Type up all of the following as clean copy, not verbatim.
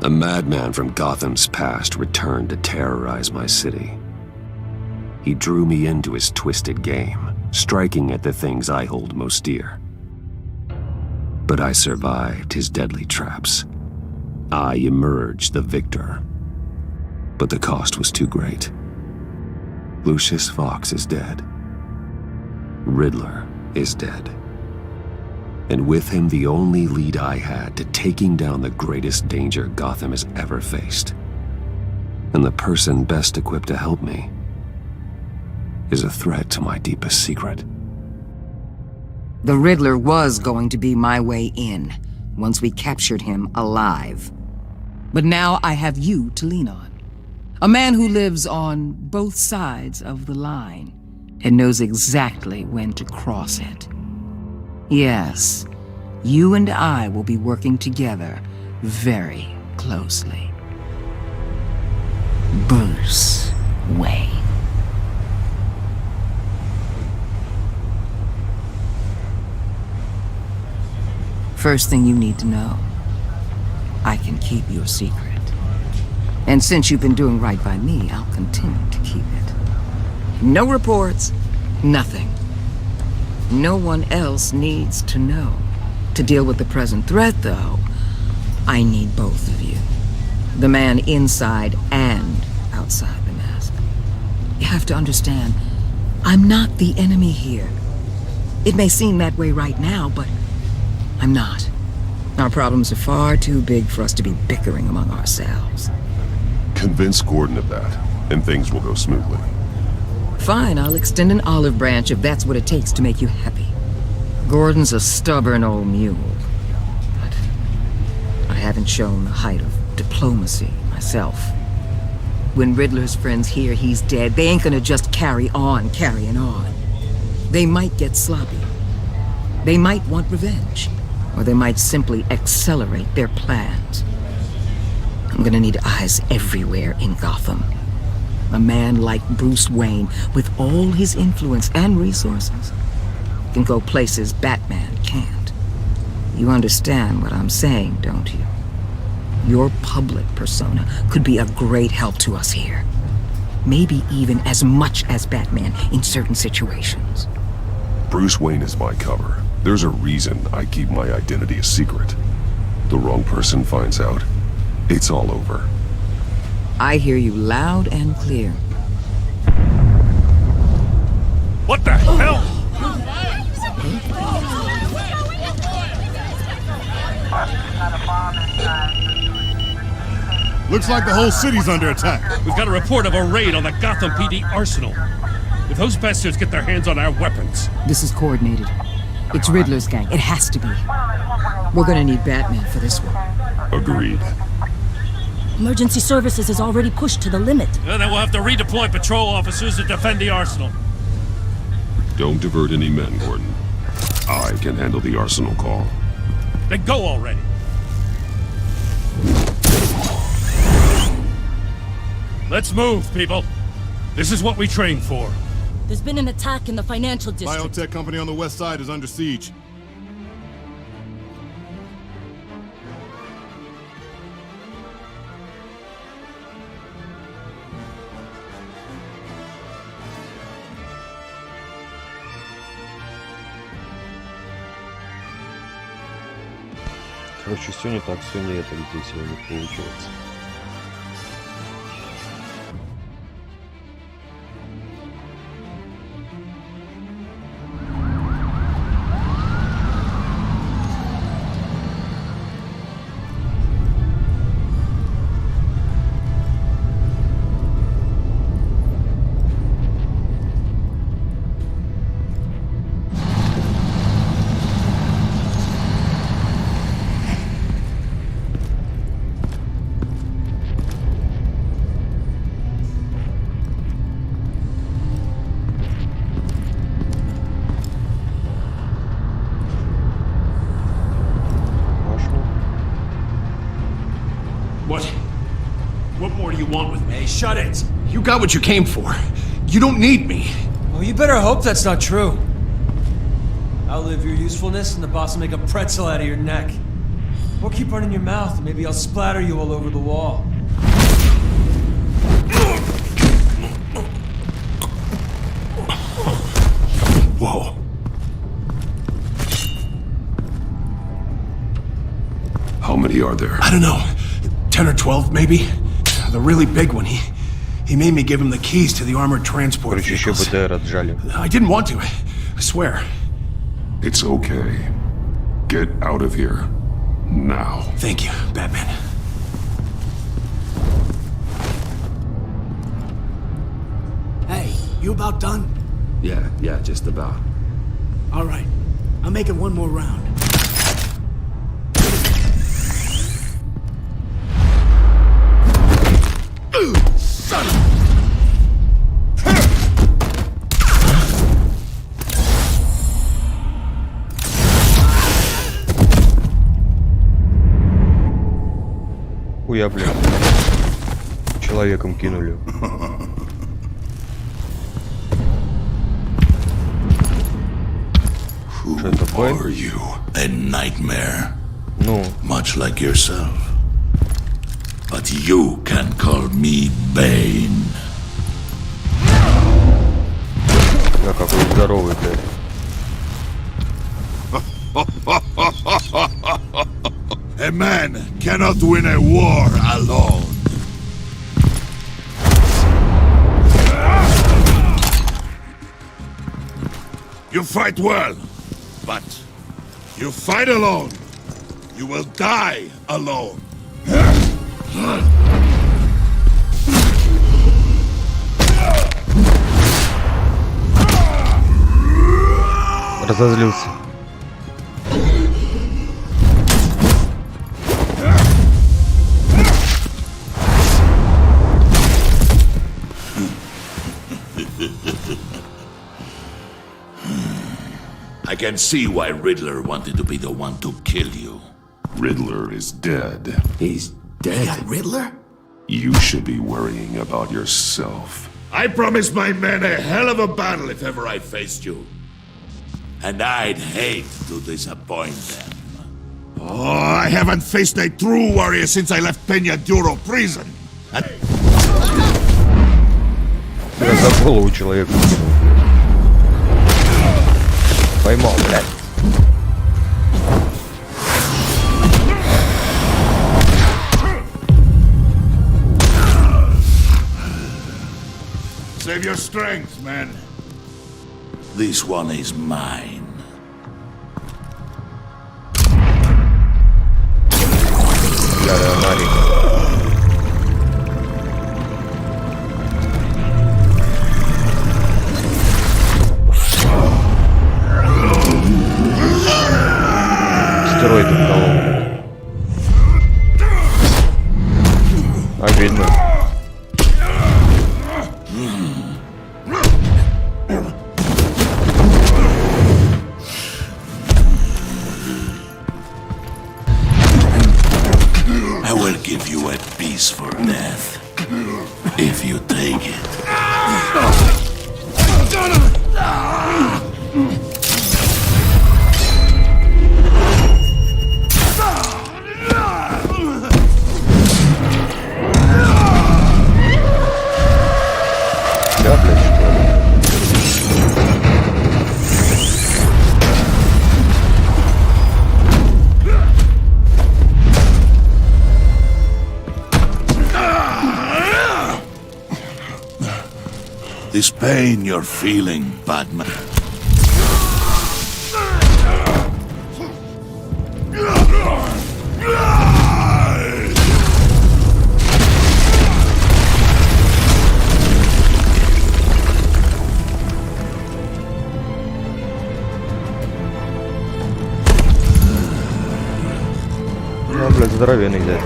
A madman from Gotham's past returned to terrorize my city. He drew me into his twisted game, striking at the things I hold most dear. But I survived his deadly traps. I emerged the victor. But the cost was too great. Lucius Fox is dead. Riddler is dead. And with him the only lead I had to taking down the greatest danger Gotham has ever faced. And the person best equipped to help me is a threat to my deepest secret. The Riddler was going to be my way in, once we captured him alive. But now I have you to lean on. A man who lives on both sides of the line and knows exactly when to cross it. Yes, you and I will be working together very closely. Bruce Wayne. First thing you need to know, I can keep your secret. And since you've been doing right by me, I'll continue to keep it. No reports, nothing. No one else needs to know. To deal with the present threat, though, I need both of you. The man inside and outside the mask. You have to understand, I'm not the enemy here. It may seem that way right now, but I'm not. Our problems are far too big for us to be bickering among ourselves. Convince Gordon of that, and things will go smoothly. Fine, I'll extend an olive branch if that's what it takes to make you happy. Gordon's a stubborn old mule, but I haven't shown the height of diplomacy myself. When Riddler's friends hear he's dead, they ain't gonna just carry on carrying on. They might get sloppy. They might want revenge, or they might simply accelerate their plans. I'm gonna need eyes everywhere in Gotham. A man like Bruce Wayne, with all his influence and resources, can go places Batman can't. You understand what I'm saying, don't you? Your public persona could be a great help to us here. Maybe even as much as Batman in certain situations. Bruce Wayne is my cover. There's a reason I keep my identity a secret. The wrong person finds out, it's all over. I hear you loud and clear. What the hell? Looks like the whole city's under attack. We've got a report of a raid on the Gotham PD arsenal. If those bastards get their hands on our weapons... This is coordinated. It's Riddler's gang. It has to be. We're gonna need Batman for this one. Agreed. Emergency services is already pushed to the limit. Then we'll have to redeploy patrol officers to defend the arsenal. Don't divert any men, Gordon. I can handle the arsenal call. Then go already. Let's move, people. This is what we trained for. There's been an attack in the financial district. Biotech company on the west side is under siege. Короче, все не так, все не это здесь сегодня получилось. What more do you want with me? Hey, shut it! You got what you came for. You don't need me. Well, you better hope that's not true. Outlive your usefulness and the boss will make a pretzel out of your neck. Or keep running your mouth and maybe I'll splatter you all over the wall. Whoa. How many are there? I don't know. 10 or 12, maybe? The really big one, he made me give him the keys to the armored transport Короче, еще vehicles. БТР отжали. I didn't want to, I swear. It's okay. Get out of here. Now. Thank you, Batman. Hey, you about done? Yeah, just about. All right. I'm making one more round. Son of... Хуя, блин. Человеком кинули. Who are you? A nightmare. Ну, Much like yourself. But you can call me Bane. я какой здоровый, блядь. A man cannot win a war alone. You fight well, but you fight alone. You will die alone. Разозлился. I can see why Riddler wanted to be the one to kill you. Riddler is dead. He's dead. Riddler? You should be worrying about yourself. I promised my men a hell of a battle if ever I faced you. And I'd hate to disappoint them. Oh, I haven't faced a true warrior since I left Peña Duro prison. Я за голову человека кинул. Поймал, блядь. Save your strength, man. This one is mine. Стероиды колол. Обидно. I will give you a piece for death, if you take it. Да, блядь, что ли? This pain you're feeling, Batman. Ну, блядь, здоровенный дядя.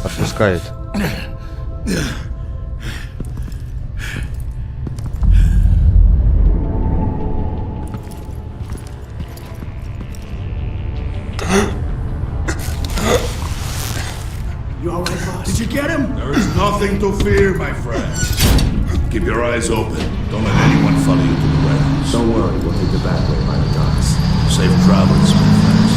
Отпускает. You all right, boss? Did you get him? There is nothing to fear, my friend. Keep your eyes open. Don't let anyone follow you to the warehouse. Don't worry, we'll take the back way by the docks. Safe travels, my friends.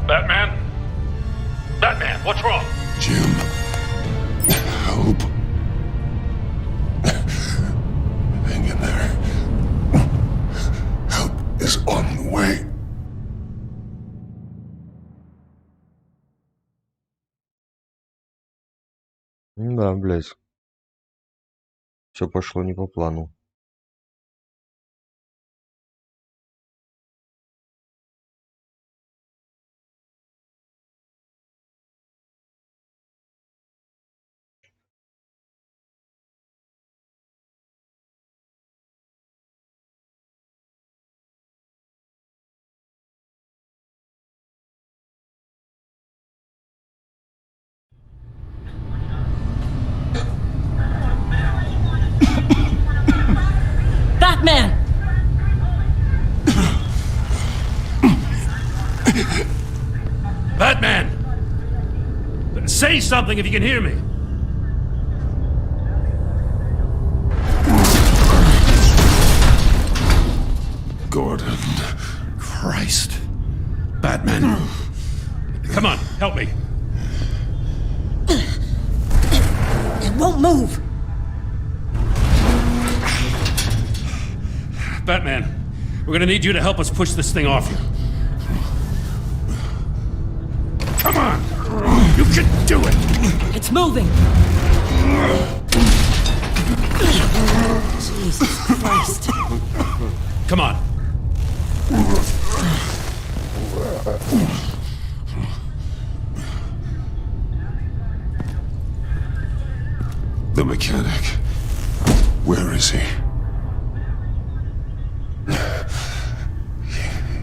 Batman? Batman, what's wrong? Jim, help. Hang in there. Help is on the way. Да, блядь. Все пошло не по плану. Batman! Batman! Say something if you can hear me. Gordon. Christ. Batman. Come on, help me. It won't move! Batman, we're gonna need you to help us push this thing off you. Come on! You can do it! It's moving! Jesus Christ. Come on. The mechanic. Where is he?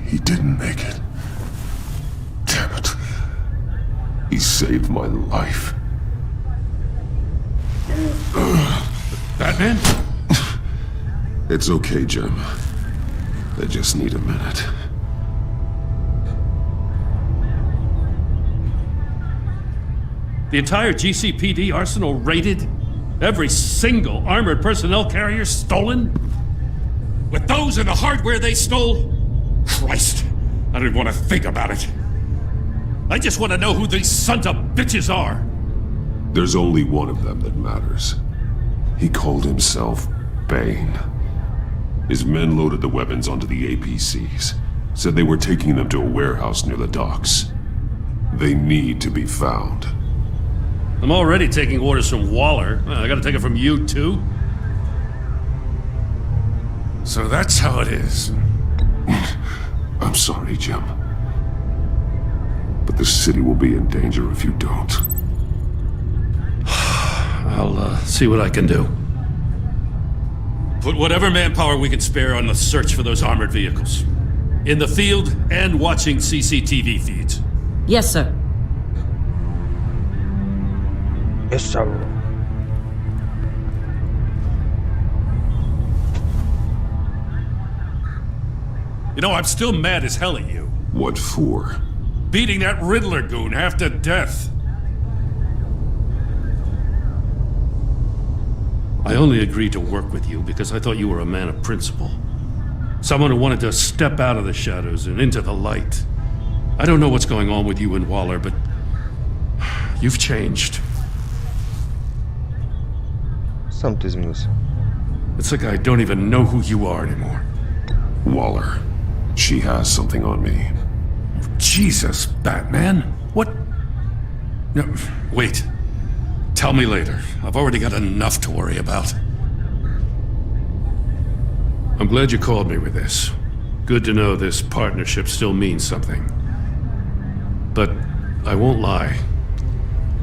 He didn't make it. Damn it. He saved my life. Batman? It's okay, Jim. I just need a minute. The entire GCPD arsenal raided? Every single armored personnel carrier stolen? With those and the hardware they stole? Christ, I don't even want to think about it. I just want to know who these sons of bitches are. There's only one of them that matters. He called himself Bane. His men loaded the weapons onto the APCs. Said they were taking them to a warehouse near the docks. They need to be found. I'm already taking orders from Waller. I gotta take it from you, too? So that's how it is. I'm sorry, Jim. But the city will be in danger if you don't. I'll see what I can do. Put whatever manpower we can spare on the search for those armored vehicles. In the field and watching CCTV feeds. Yes, sir. Yes, sir. You know, I'm still mad as hell at you. What for? Beating that Riddler goon half to death. I only agreed to work with you because I thought you were a man of principle. Someone who wanted to step out of the shadows and into the light. I don't know what's going on with you and Waller, but you've changed. Сам ты изменился. It's like I don't even know who you are anymore. Waller. She has something on me. Jesus, Batman. What? No, wait. Tell me later. I've already got enough to worry about. I'm glad you called me with this. Good to know this partnership still means something. But I won't lie.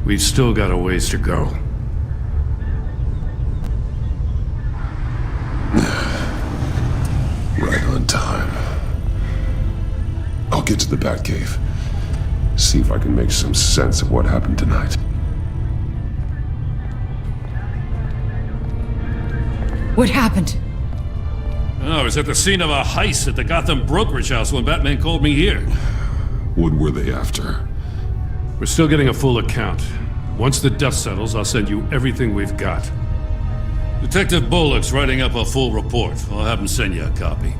We've still got a ways to go. Right on time. I'll get to the Batcave. See if I can make some sense of what happened tonight. What happened? Oh, I was at the scene of a heist at the Gotham brokerage house when Batman called me here. What were they after? We're still getting a full account. Once the dust settles, I'll send you everything we've got. Detective Bullock's writing up a full report. I'll have him send you a copy.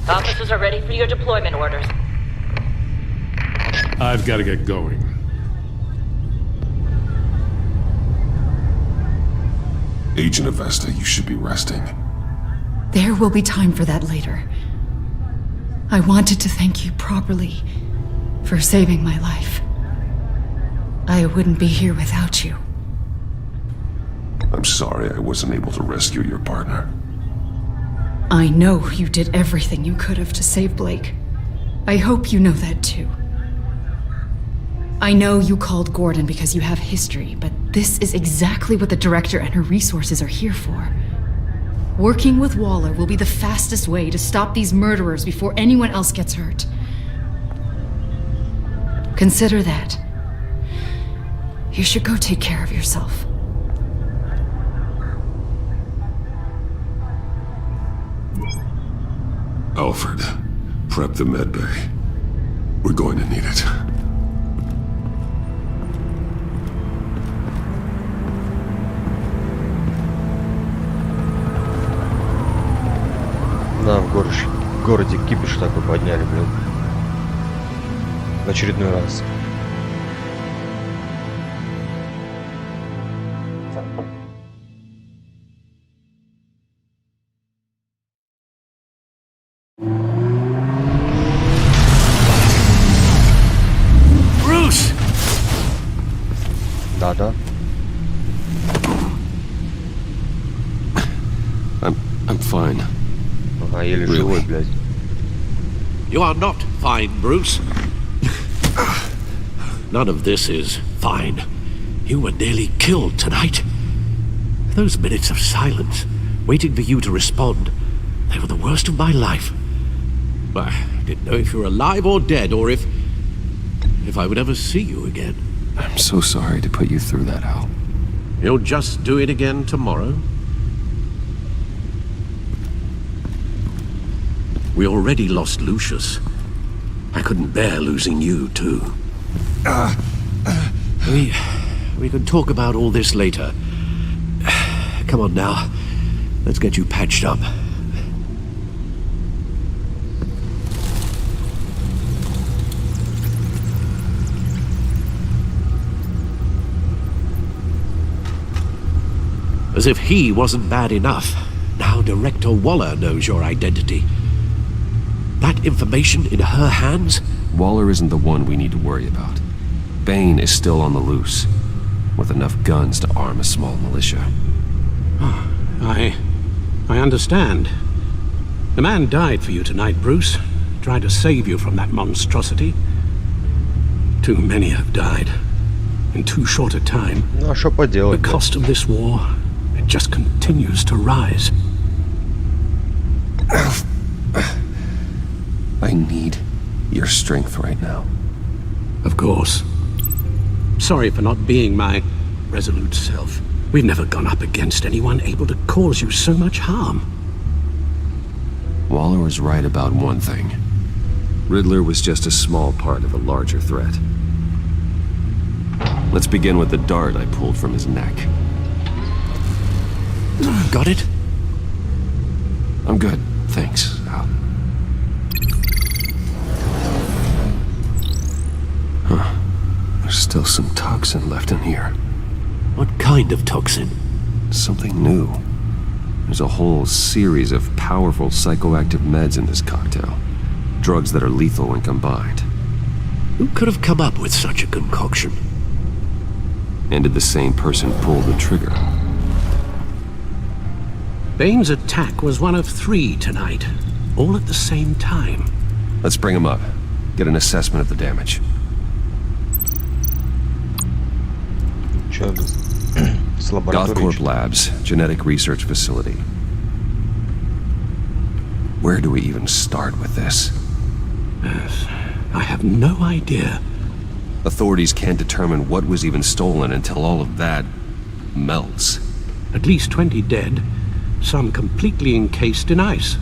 Officers are ready for your deployment orders. I've got to get going. Agent Avesta, you should be resting. There will be time for that later. I wanted to thank you properly for saving my life. I wouldn't be here without you. I'm sorry I wasn't able to rescue your partner. I know you did everything you could have to save Blake. I hope you know that too. I know you called Gordon because you have history, but this is exactly what the director and her resources are here for. Working with Waller will be the fastest way to stop these murderers before anyone else gets hurt. Consider that. You should go take care of yourself. Alfred, prep the med bay. We're going to need it. Да, в городе кипиш такой подняли, блин. В очередной раз. Bruce! Да-да. I'm fine. Ага, еле живой, блядь. You are not fine, Bruce. None of this is fine. You were nearly killed tonight. Those minutes of silence, waiting for you to respond, they were the worst of my life. I didn't know if you were alive or dead, or if I would ever see you again. I'm so sorry to put you through that, Al. You'll just do it again tomorrow? We already lost Lucius. I couldn't bear losing you, too. We can talk about all this later. Come on now. Let's get you patched up. As if he wasn't bad enough, now Director Waller knows your identity. That information in her hands? Waller isn't the one we need to worry about. Bane is still on the loose, with enough guns to arm a small militia. I understand. The man died for you tonight, Bruce. Tried to save you from that monstrosity. Too many have died. In too short a time. Ну, а что поделать? The cost of this war, it just continues to rise. I need your strength right now. Of course. Sorry for not being my resolute self. We've never gone up against anyone able to cause you so much harm. Waller was right about one thing. Riddler was just a small part of a larger threat. Let's begin with the dart I pulled from his neck. Got it? I'm good, thanks, Al. Huh. There's still some toxin left in here. What kind of toxin? Something new. There's a whole series of powerful psychoactive meds in this cocktail. Drugs that are lethal when combined. Who could have come up with such a concoction? And did the same person pull the trigger? Bane's attack was one of 3 tonight, all at the same time. Let's bring him up. Get an assessment of the damage. Чё? С лабораторией? Gothcorp Labs, genetic research facility. Where do we even start with this? I have no idea. Authorities can't determine what was even stolen until all of that melts. At least 20 dead, some completely encased in ice.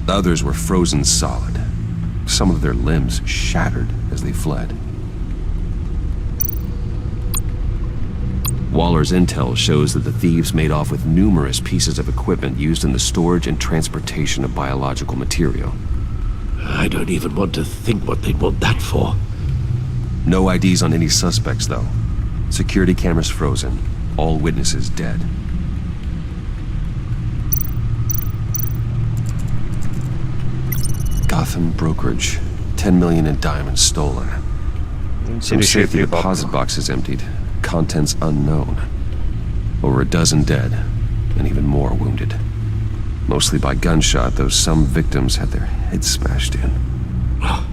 The others were frozen solid. Some of their limbs shattered as they fled. Waller's intel shows that the thieves made off with numerous pieces of equipment used in the storage and transportation of biological material. I don't even want to think what they'd want that for. No IDs on any suspects, though. Security cameras frozen. All witnesses dead. Gotham brokerage. 10 million in diamonds stolen. Some say the deposit box is emptied. Contents unknown. Over a dozen dead, and even more wounded. Mostly by gunshot, though some victims had their heads smashed in. Oh,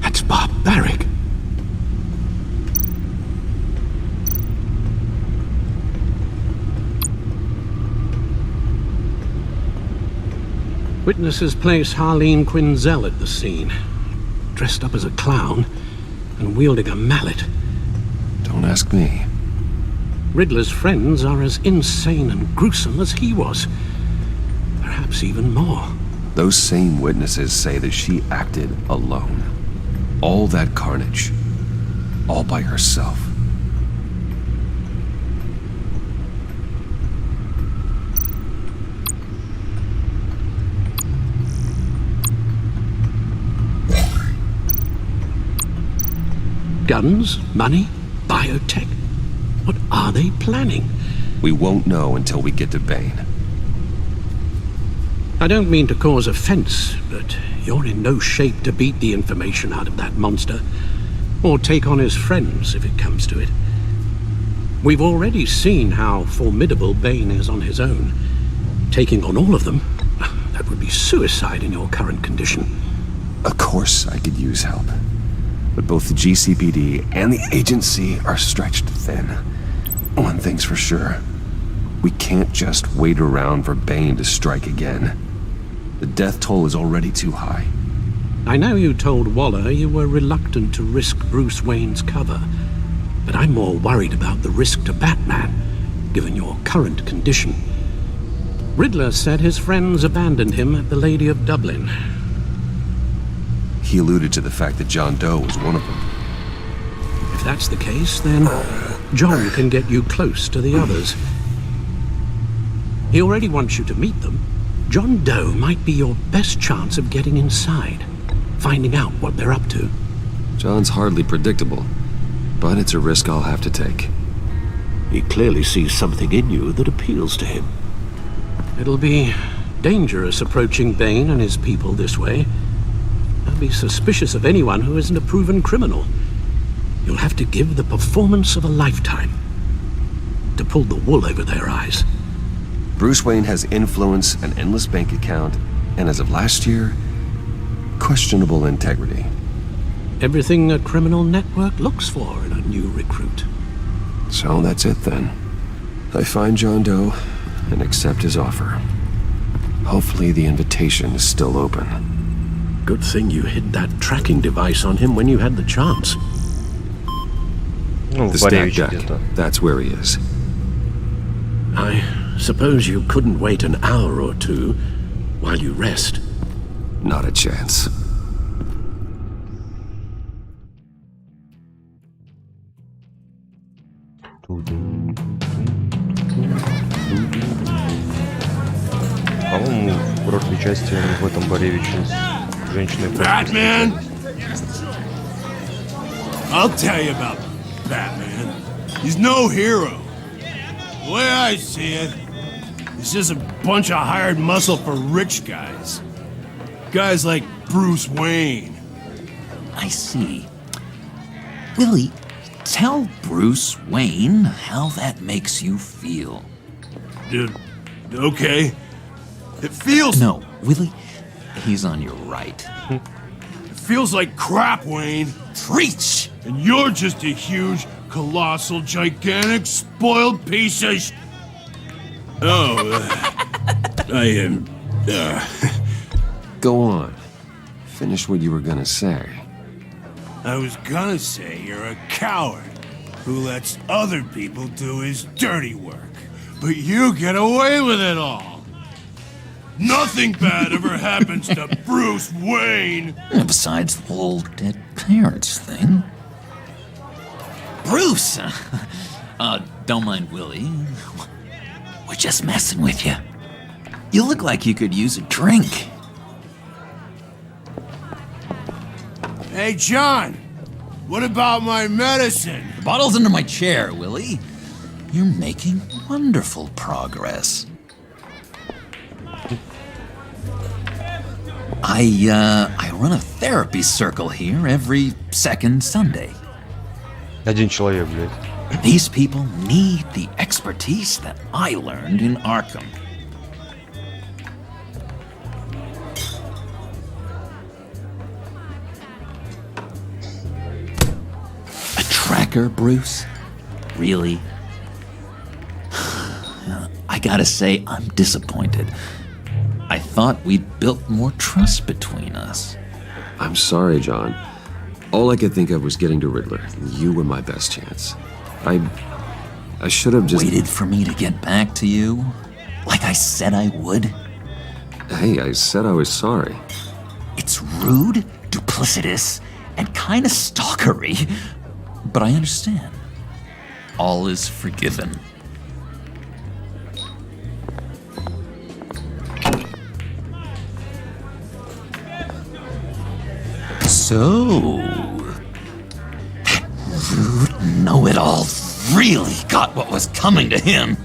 that's barbaric. Witnesses place Harleen Quinzel at the scene, dressed up as a clown and wielding a mallet. Don't ask me. Riddler's friends are as insane and gruesome as he was. Perhaps even more. Those same witnesses say that she acted alone. All that carnage. All by herself. Guns, money, biotech. What are they planning? We won't know until we get to Bane. I don't mean to cause offense, but you're in no shape to beat the information out of that monster, or take on his friends if it comes to it. We've already seen how formidable Bane is on his own. Taking on all of them, that would be suicide in your current condition. Of course I could use help. But both the GCPD and the agency are stretched thin. One thing's for sure. We can't just wait around for Bane to strike again. The death toll is already too high. I know you told Waller you were reluctant to risk Bruce Wayne's cover, but I'm more worried about the risk to Batman, given your current condition. Riddler said his friends abandoned him at the Lady of Dublin. He alluded to the fact that John Doe was one of them. If that's the case, then John can get you close to the others. He already wants you to meet them. John Doe might be your best chance of getting inside, finding out what they're up to. John's hardly predictable, but it's a risk I'll have to take. He clearly sees something in you that appeals to him. It'll be dangerous approaching Bane and his people this way. I'll be suspicious of anyone who isn't a proven criminal. You'll have to give the performance of a lifetime to pull the wool over their eyes. Bruce Wayne has influence, an endless bank account, and as of last year, questionable integrity. Everything a criminal network looks for in a new recruit. So that's it then. I find John Doe and accept his offer. Hopefully the invitation is still open. Good thing you hid that tracking device on him when you had the chance. The stack deck, that's where he is. I suppose you couldn't wait an hour or two while you rest? Not a chance. По-моему, в прошлой части в этом Боревиче с женщиной... Batman! I'll tell you about Batman. He's no hero. The way I see it, he's just a bunch of hired muscle for rich guys. Guys like Bruce Wayne. I see. Willie, tell Bruce Wayne how that makes you feel. Dude, okay. It feels... No, Willie, he's on your right. It feels like crap, Wayne. Preach! And you're just a huge, colossal, gigantic, spoiled piece of I am... Go on. Finish what you were gonna say. I was gonna say you're a coward who lets other people do his dirty work. But you get away with it all. Nothing bad ever happens to Bruce Wayne. And besides the whole dead parents thing. Bruce! Don't mind Willie. We're just messing with you. You look like you could use a drink. Hey, John! What about my medicine? The bottle's under my chair, Willie. You're making wonderful progress. I run a therapy circle here every second Sunday. Один человек, блядь. These people need the expertise that I learned in Arkham. A tracker, Bruce? Really? I gotta say, I'm disappointed. I thought we'd built more trust between us. I'm sorry, John. All I could think of was getting to Riddler. You were my best chance. I should have just... Waited for me to get back to you? Like I said I would? Hey, I said I was sorry. It's rude, duplicitous, and kinda stalkery. But I understand. All is forgiven. So, that rude know-it-all really got what was coming to him.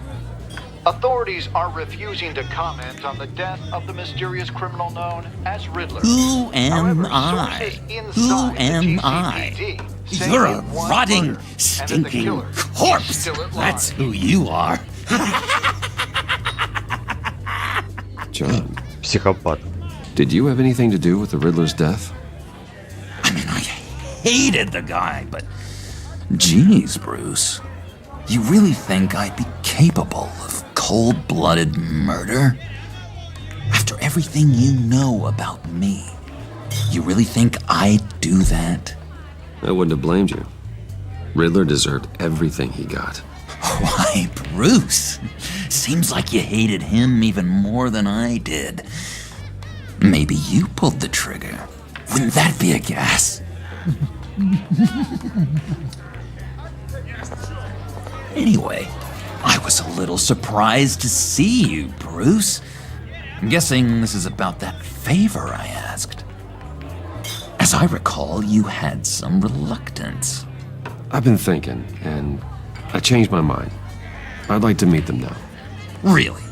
Authorities are refusing to comment on the death of the mysterious criminal known as Riddler. Who am However, I? sources Who inside the am GCPD I? say You're a it was rotting, murder, and that the stinking killer corpse. is still at That's large. who you are. John, Психопат. did you have anything to do with the Riddler's death? I mean, I hated the guy, but geez, Bruce, you really think I'd be capable of cold-blooded murder? After everything you know about me, you really think I'd do that? I wouldn't have blamed you. Riddler deserved everything he got. Why, Bruce, seems like you hated him even more than I did. Maybe you pulled the trigger. Wouldn't that be a gas? Anyway, I was a little surprised to see you, Bruce. I'm guessing this is about that favor I asked. As I recall, you had some reluctance. I've been thinking, and I changed my mind. I'd like to meet them now. Really?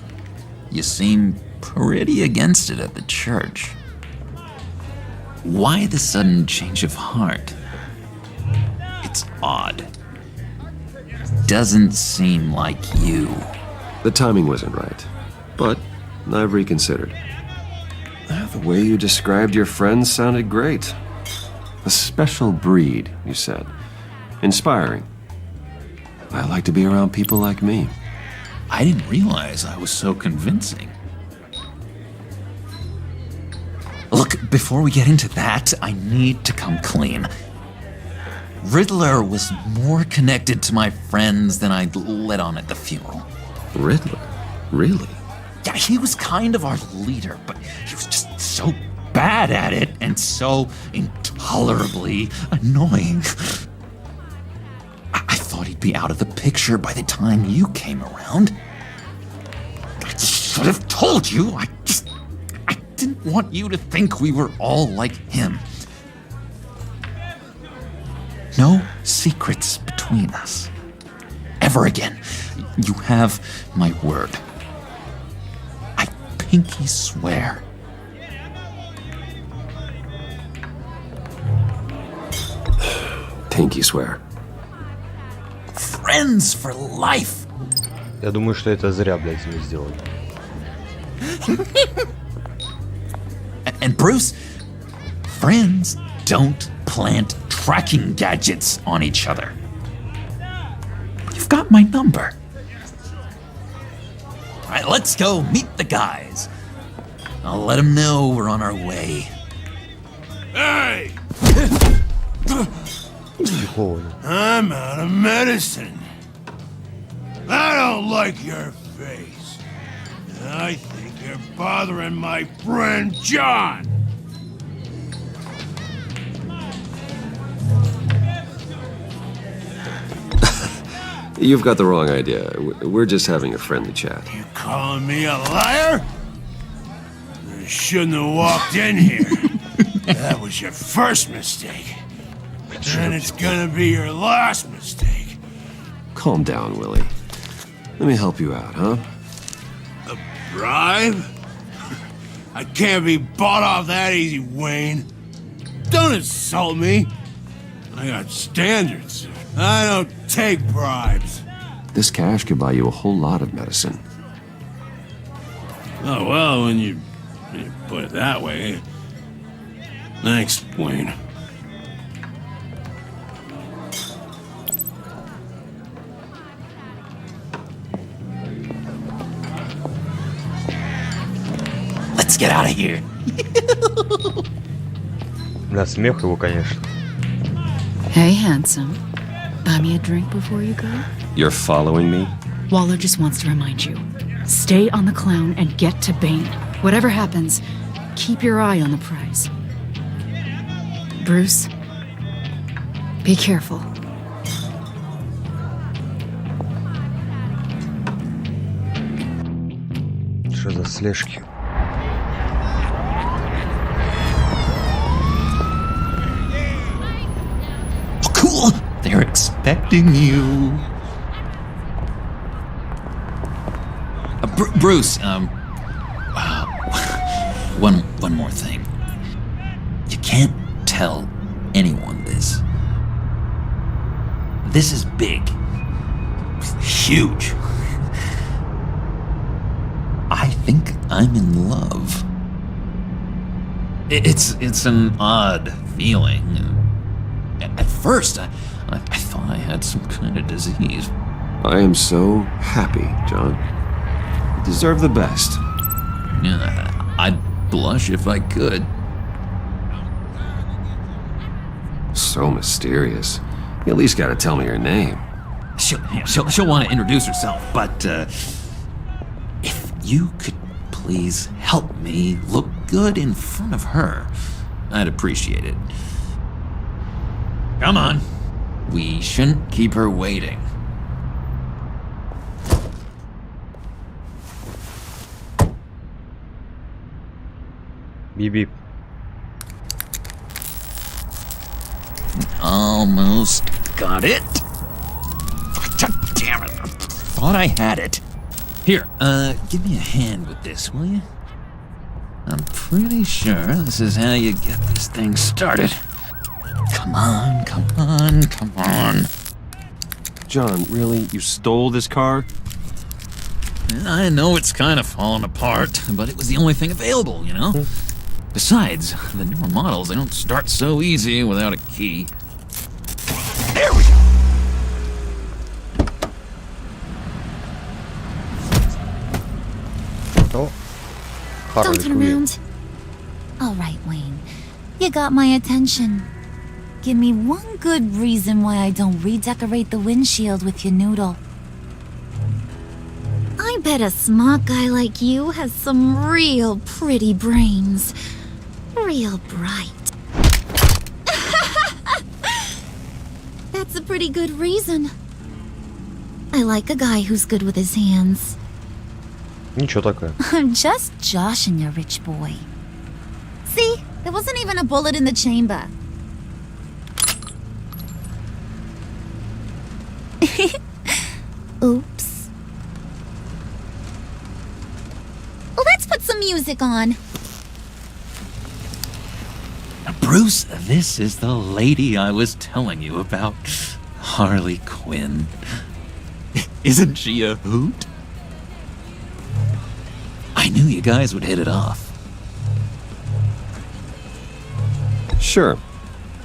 You seem pretty against it at the church. Why the sudden change of heart? It's odd. Doesn't seem like you. The timing wasn't right, but I've reconsidered. The way you described your friends sounded great. A special breed, you said. Inspiring. I like to be around people like me. I didn't realize I was so convincing. Look, before we get into that, I need to come clean. Riddler was more connected to my friends than I'd let on at the funeral. Riddler? Really? Yeah, he was kind of our leader, but he was just so bad at it and so intolerably annoying. I thought he'd be out of the picture by the time you came around. I just should have told you. I didn't want you to think we were all like him. No secrets between us. Ever again. You have my word. I pinky swear. Pinky swear. Friends for life. Я думаю, что это зря, блядь, не сделали. And Bruce, friends don't plant tracking gadgets on each other. You've got my number. All right, let's go meet the guys. I'll let them know we're on our way. Hey! Психованный. I'm out of medicine. I don't like your face. I think you're bothering my friend John. You've got the wrong idea. We're just having a friendly chat. You calling me a liar? You shouldn't have walked in here. That was your first mistake. And it's gonna be your last mistake. Calm down, Willie. Let me help you out, huh? A bribe? I can't be bought off that easy, Wayne. Don't insult me. I got standards. I don't take bribes. This cash could buy you a whole lot of medicine. Oh, well, when you put it that way. Thanks, Wayne. Let's get out of here. Да, смех его, конечно. Hey, handsome. Buy me a drink before you go? You're following me? Waller just wants to remind you. Stay on the clown and get to Bane. Whatever happens, keep your eye on the prize. Bruce, be careful. Что за слежки? Oh, cool! They're expecting you. Bruce, one more thing. You can't tell anyone this. This is big. Huge. I think I'm in love. It's an odd feeling. At first, I thought I had some kind of disease. I am so happy, John. You deserve the best. Yeah, I'd blush if I could. So mysterious. You at least gotta tell me her name. She'll want to introduce herself, but if you could please help me look good in front of her, I'd appreciate it. Come on. We shouldn't keep her waiting. Бип-бип. Almost got it. Damn it. Thought I had it. Here, give me a hand with this, will you? I'm pretty sure this is how you get this thing started. Come on, come on, come on. John, really? You stole this car? I know it's kind of falling apart, but it was the only thing available, you know? Besides, the newer models, they don't start so easy without a key. There we go! Oh, Don't turn around. All right, Wayne. You got my attention. Give me one good reason why I don't redecorate the windshield with your noodle. I bet a smart guy like you has some real pretty brains. Real bright. That's a pretty good reason. I like a guy who's good with his hands. Ничего такое. I'm just joshing you, rich boy. See? There wasn't even a bullet in the chamber. Oops. Let's put some music on. Bruce, this is the lady I was telling you about. Harley Quinn. Isn't she a hoot? I knew you guys would hit it off. Sure.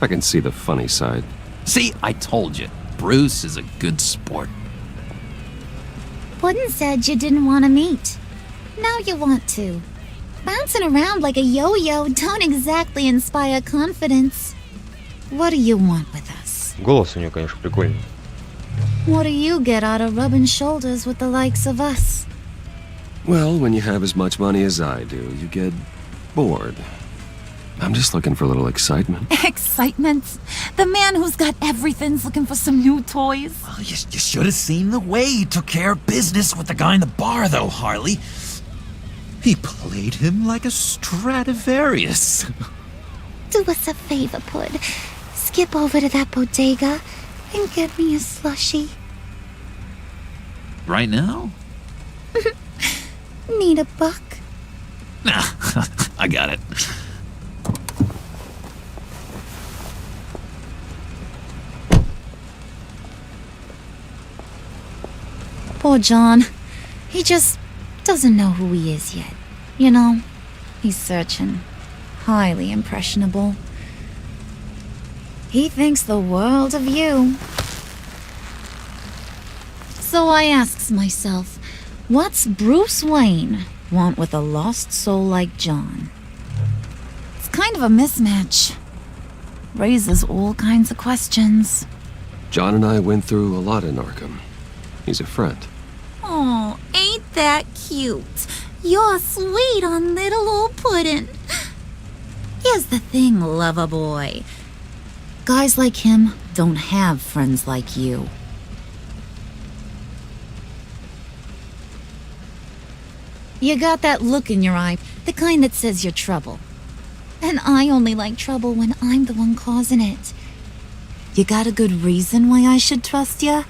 I can see the funny side. See, I told you. Bruce is a good sport. Puddin' said you didn't want to meet. Now you want to. Bouncing around like a yo-yo don't exactly inspire confidence. What do you want with us? Голос у нее, конечно, прикольный. What do you get out of rubbing shoulders with the likes of us? Well, when you have as much money as I do, you get bored. I'm just looking for a little excitement. Excitement? The man who's got everything's looking for some new toys? Well, you should have seen the way he took care of business with the guy in the bar, though, Harley. He played him like a Stradivarius. Do Do us a favor, Pud. Skip over to that bodega and get me a slushie. Right now? Need a buck? Nah, I got it. Poor John. He just doesn't know who he is yet. You know, he's searching. Highly impressionable. He thinks the world of you. So I asks myself, what's Bruce Wayne want with a lost soul like John? It's kind of a mismatch. Raises all kinds of questions. John and I went through a lot in Arkham. He's a friend. Oh, ain't that cute? You're sweet on little old Puddin'. Here's the thing, lover boy. Guys like him don't have friends like you. You got that look in your eye, the kind that says you're trouble. And I only like trouble when I'm the one causing it. You got a good reason why I should trust you?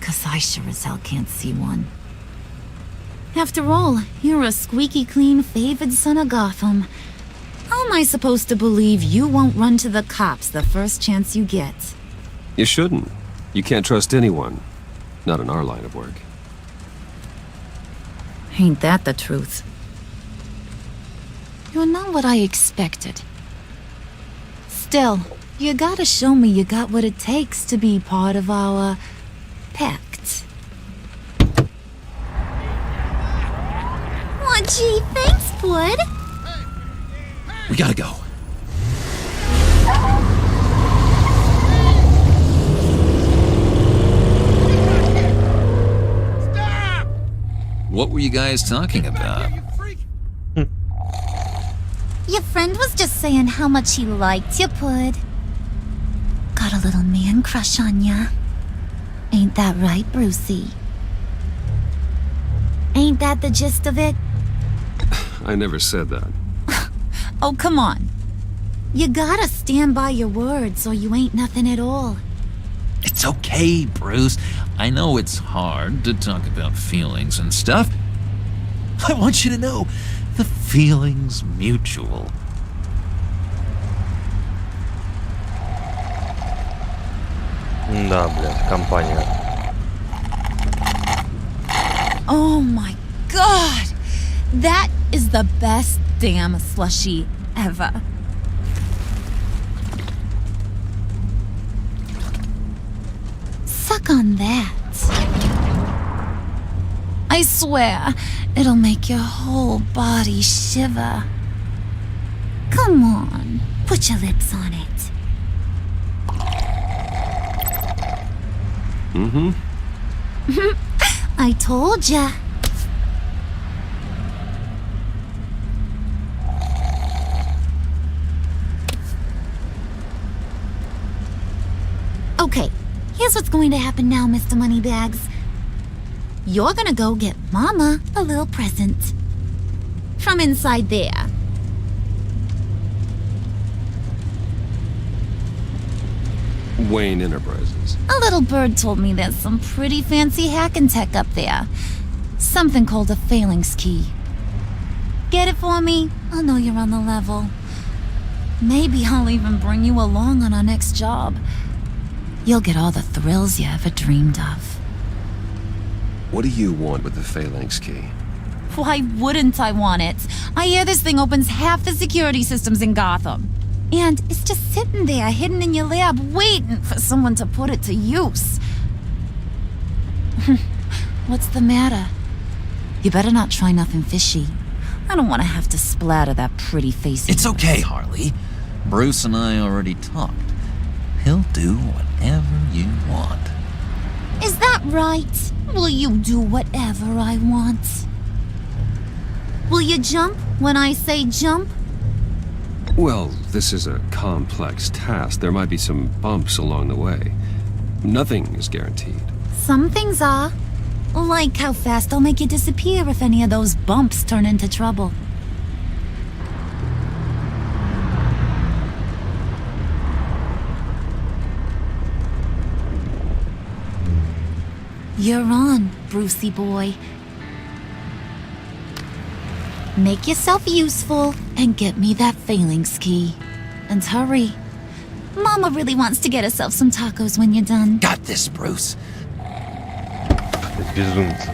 'Cause I sure as hell can't see one. After all, you're a squeaky clean favored son of Gotham. How am I supposed to believe you won't run to the cops the first chance you get? You shouldn't. You can't trust anyone. Not in our line of work. Ain't that the truth? You're not what I expected. Still, you gotta show me you got what it takes to be part of our pact. Aw, gee, thanks, Bud. We gotta go. Stop! What were you guys talking about? Your friend was just saying how much he liked you, Pud. Got a little man crush on ya. Ain't that right, Brucey? Ain't that the gist of it? I never said that. Oh, come on. You gotta stand by your words or you ain't nothing at all. It's okay, Bruce. I know it's hard to talk about feelings and stuff. I want you to know, the feeling's mutual. Да, блядь, компания. Oh my god! That is the best damn slushie ever. Suck on that. I swear, it'll make your whole body shiver. Come on, put your lips on it. Mm-hmm. I told ya. Okay, here's what's going to happen now, Mr. Moneybags. You're gonna go get Mama a little present. From inside there. Wayne Enterprises. A little bird told me there's some pretty fancy hacking tech up there. Something called a phalanx key. Get it for me? I'll know you're on the level. Maybe I'll even bring you along on our next job. You'll get all the thrills you ever dreamed of. What do you want with the phalanx key? Why wouldn't I want it? I hear this thing opens half the security systems in Gotham. And it's just sitting there, hidden in your lab, waiting for someone to put it to use. What's the matter? You better not try nothing fishy. I don't want to have to splatter that pretty face. It's okay, Harley. Bruce and I already talked. He'll do whatever you want. Is that right? Will you do whatever I want? Will you jump when I say jump? Well, this is a complex task. There might be some bumps along the way. Nothing is guaranteed. Some things are. Like how fast I'll make you disappear if any of those bumps turn into trouble. You're on, Brucey boy. Make yourself useful and get me that phalanx key. And hurry. Mama really wants to get herself some tacos when you're done. Got this, Bruce. Безумцы.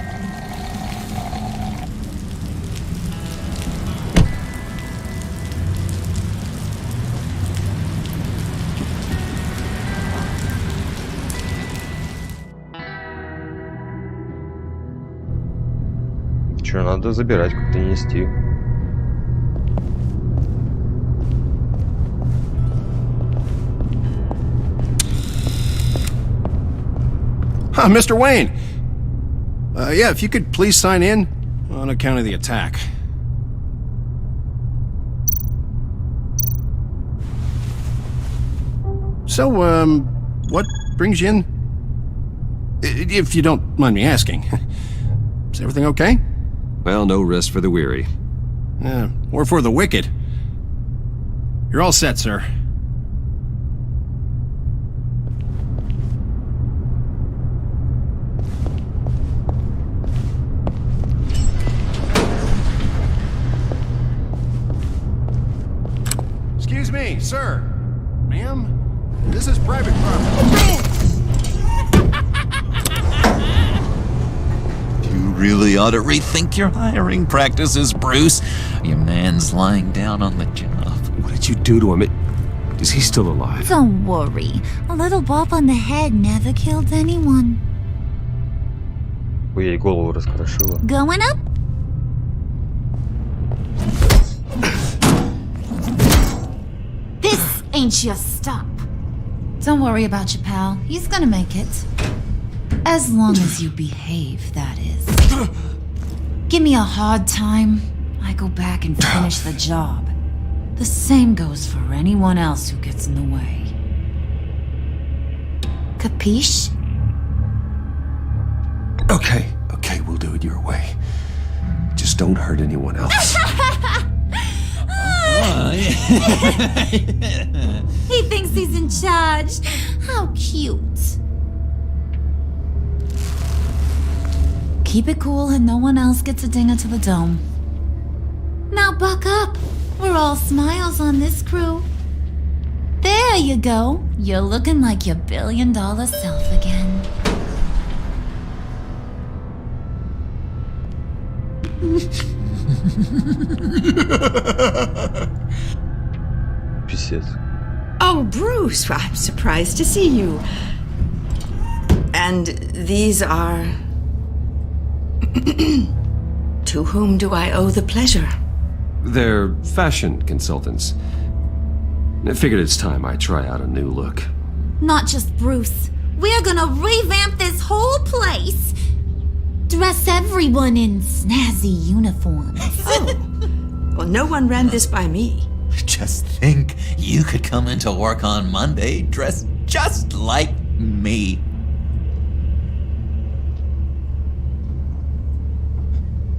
Че, надо забирать, как-то нести. Mr. Wayne! Yeah, if you could please sign in on account of the attack. So, what brings you in? If you don't mind me asking. Is everything okay? Well, no rest for the weary. Or for the wicked. You're all set, sir. Excuse me, sir. Ma'am, this is private property. You really ought to rethink your hiring practices, Bruce. Your man's lying down on the job. What did you do to him? Is he still alive? Don't worry. A little bop on the head never killed anyone. Ой, ей голову раскрошила. Going up? This ain't your stop. Don't worry about your pal. He's gonna make it. As long as you behave, that is. Give me a hard time, I go back and finish the job. The same goes for anyone else who gets in the way. Capiche? Okay, we'll do it your way. Just don't hurt anyone else. He thinks he's in charge. How cute. Keep it cool and no one else gets a dinger to the dome. Now buck up. We're all smiles on this crew. There you go. You're looking like your billion-dollar self again. Писец. Oh, Bruce, I'm surprised to see you. And these are... To whom do I owe the pleasure? They're fashion consultants. I figured it's time I try out a new look. Not just Bruce. We're gonna revamp this whole place. Dress everyone in snazzy uniforms. Oh. Well, no one ran this by me. Just think, you could come into work on Monday dressed just like me.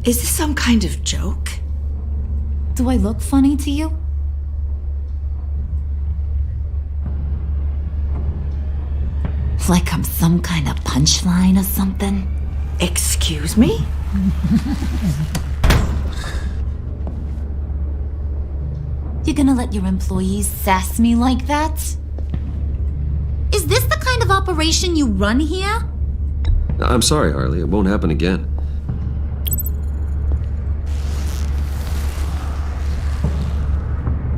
Is this some kind of joke? Do I look funny to you? Like I'm some kind of punchline or something? Excuse me? You're gonna let your employees sass me like that? Is this the kind of operation you run here? I'm sorry, Harley. It won't happen again.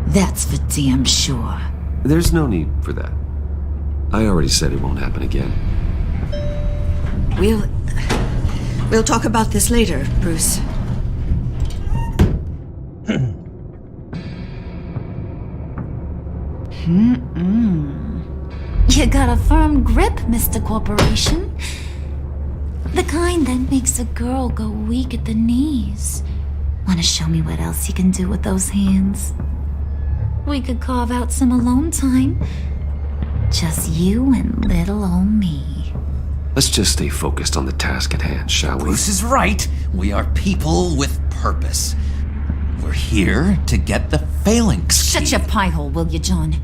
That's for damn sure. There's no need for that. I already said it won't happen again. We'll talk about this later, Bruce. You got a firm grip, Mr. Corporation. The kind that makes a girl go weak at the knees. Wanna show me what else you can do with those hands? We could carve out some alone time. Just you and little old me. Let's just stay focused on the task at hand, shall we? Bruce is right. We are people with purpose. We're here to get the phalanx. Shut your pie hole, will you, John?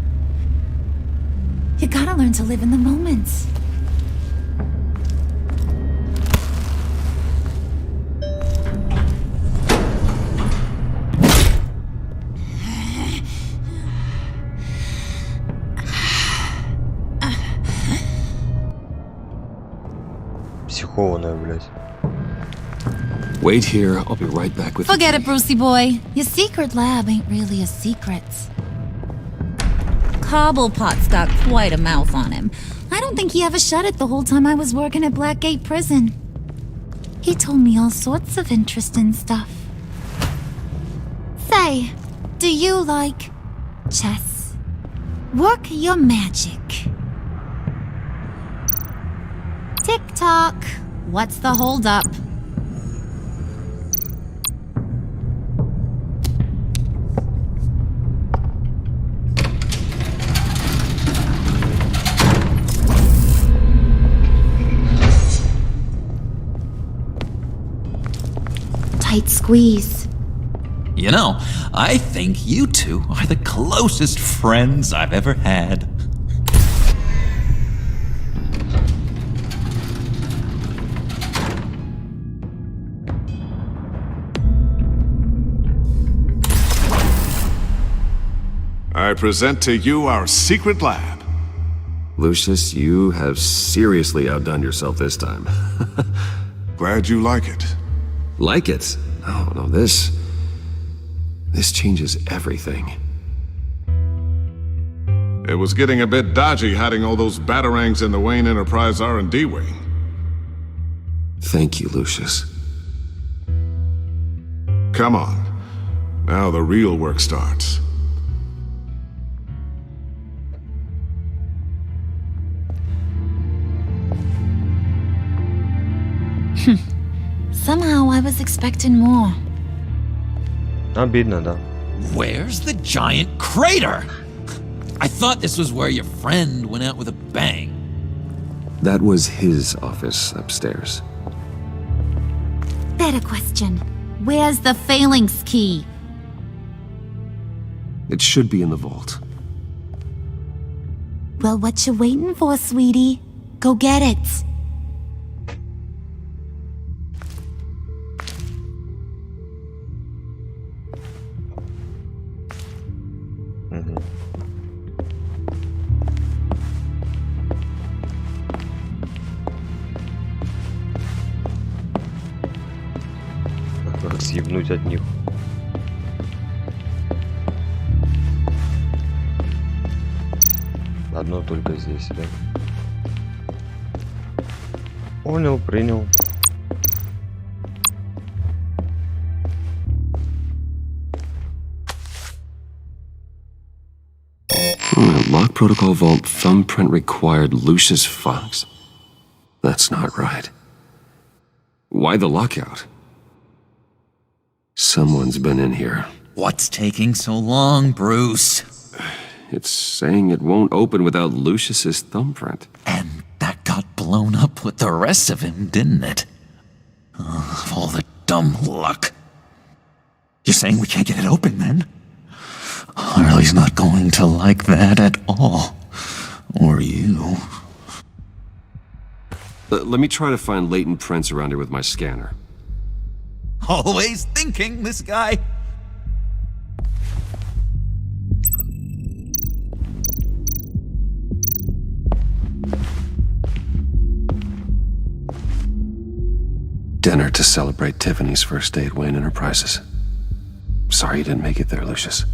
You gotta learn to live in the moment. Бракованная, блядь. Wait here, I'll be right back with Forget it, Brucey boy. Your secret lab ain't really a secret. Cobblepot's got quite a mouth on him. I don't think he ever shut it the whole time I was working at Blackgate Prison. He told me all sorts of interesting stuff. Say, do you like chess? Work your magic. Tick-tock. What's the holdup? Tight squeeze. You know, I think you two are the closest friends I've ever had. I present to you our secret lab. Lucius, you have seriously outdone yourself this time. Glad you like it. Like it? No, this changes everything. It was getting a bit dodgy hiding all those batarangs in the Wayne Enterprise R&D wing. Thank you, Lucius. Come on. Now the real work starts. Somehow I was expecting more. Обидно, да. Where's the giant crater? I thought this was where your friend went out with a bang. That was his office upstairs. Better question. Where's the phalanx key? It should be in the vault. Well, what you waiting for, sweetie? Go get it. Съебнуть от них. Одно только здесь, да? Понял, принял. Lock protocol vault thumbprint required Lucius Fox. That's not right. Why the lockout? Someone's been in here. What's taking so long, Bruce? It's saying it won't open without Lucius's thumbprint. And that got blown up with the rest of him, didn't it? All the dumb luck. You're saying we can't get it open, then? Harley's not going to like that at all. Or you. Let me try to find latent prints around here with my scanner. Always thinking, this guy. Dinner to celebrate Tiffany's first day at Wayne Enterprises. Sorry you didn't make it there, Lucius.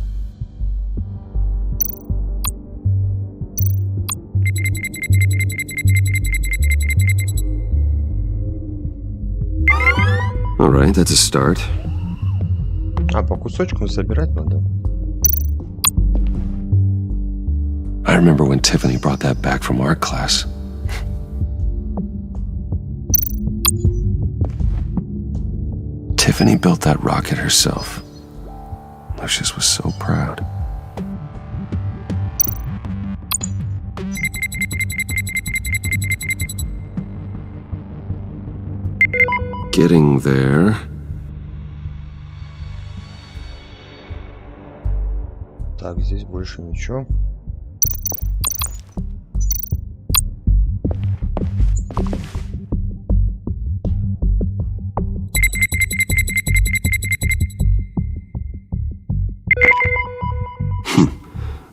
All right, that's a start. А по кусочкам собирать надо. I remember when Tiffany brought that back from art class. Tiffany built that rocket herself. Lucius was so proud. Getting there. Так, здесь больше ничего.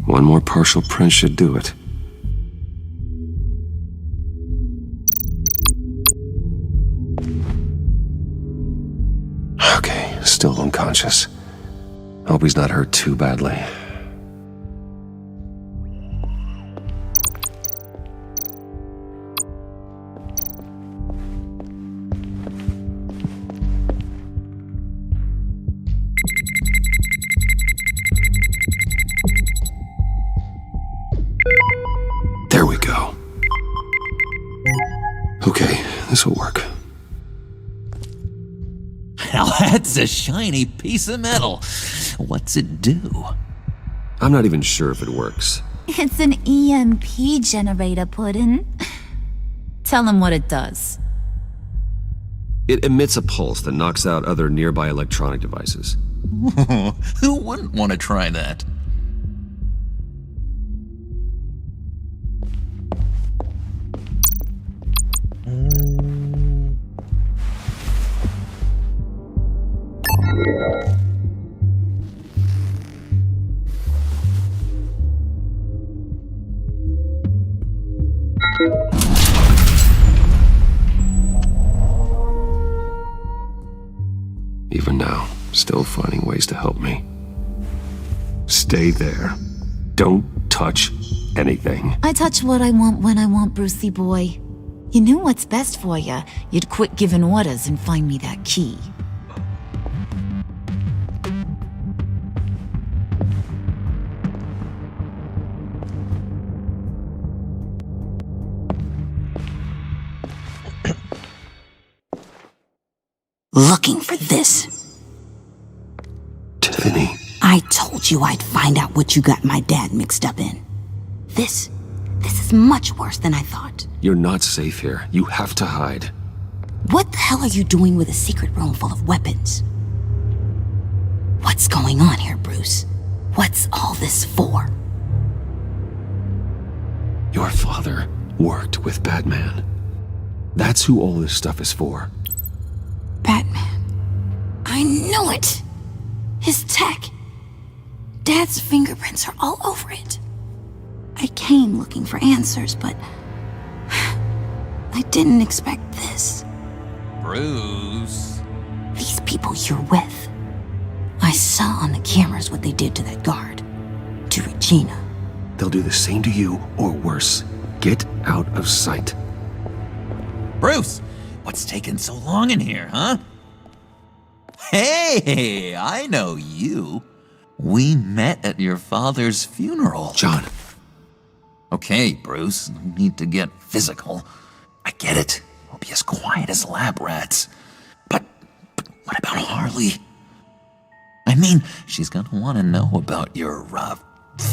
One more partial print should do it. Still unconscious. Hope he's not hurt too badly. There we go. Okay, this'll work. Now that's a shiny piece of metal. What's it do? I'm not even sure if it works. It's an EMP generator, Puddin'. Tell him what it does. It emits a pulse that knocks out other nearby electronic devices. Who wouldn't want to try that? Even now, still finding ways to help me. Stay there. Don't touch anything. I touch what I want when I want, Brucey boy. You knew what's best for you. You'd quit giving orders and find me that key. Looking for this. Tiffany. I told you I'd find out what you got my dad mixed up in. This is much worse than I thought. You're not safe here. You have to hide. What the hell are you doing with a secret room full of weapons? What's going on here, Bruce? What's all this for? Your father worked with Batman. That's who all this stuff is for. Batman. I knew it! His tech. Dad's fingerprints are all over it. I came looking for answers, but I didn't expect this. Bruce. These people you're with. I saw on the cameras what they did to that guard. To Regina. They'll do the same to you, or worse. Get out of sight. Bruce! What's taking so long in here, huh? Hey, I know you. We met at your father's funeral. John. Okay, Bruce, no need to get physical. I get it. We'll be as quiet as lab rats. But what about Harley? I mean, she's gonna want to know about your,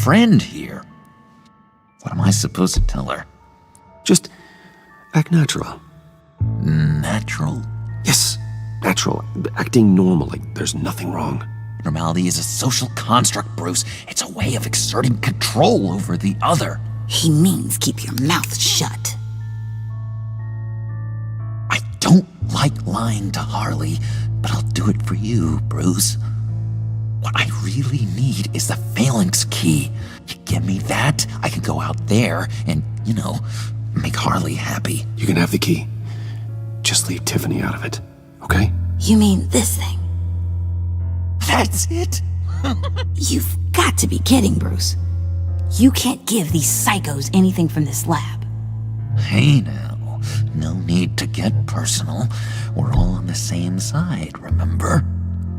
friend here. What am I supposed to tell her? Just act natural. Natural? Yes, natural. Acting normal, like there's nothing wrong. Normality is a social construct, Bruce. It's a way of exerting control over the other. He means keep your mouth shut. I don't like lying to Harley, but I'll do it for you, Bruce. What I really need is the phalanx key. You give me that, I can go out there and, make Harley happy. You can have the key. Just leave Tiffany out of it, okay? You mean this thing? That's it? You've got to be kidding, Bruce. You can't give these psychos anything from this lab. Hey now, no need to get personal. We're all on the same side, remember?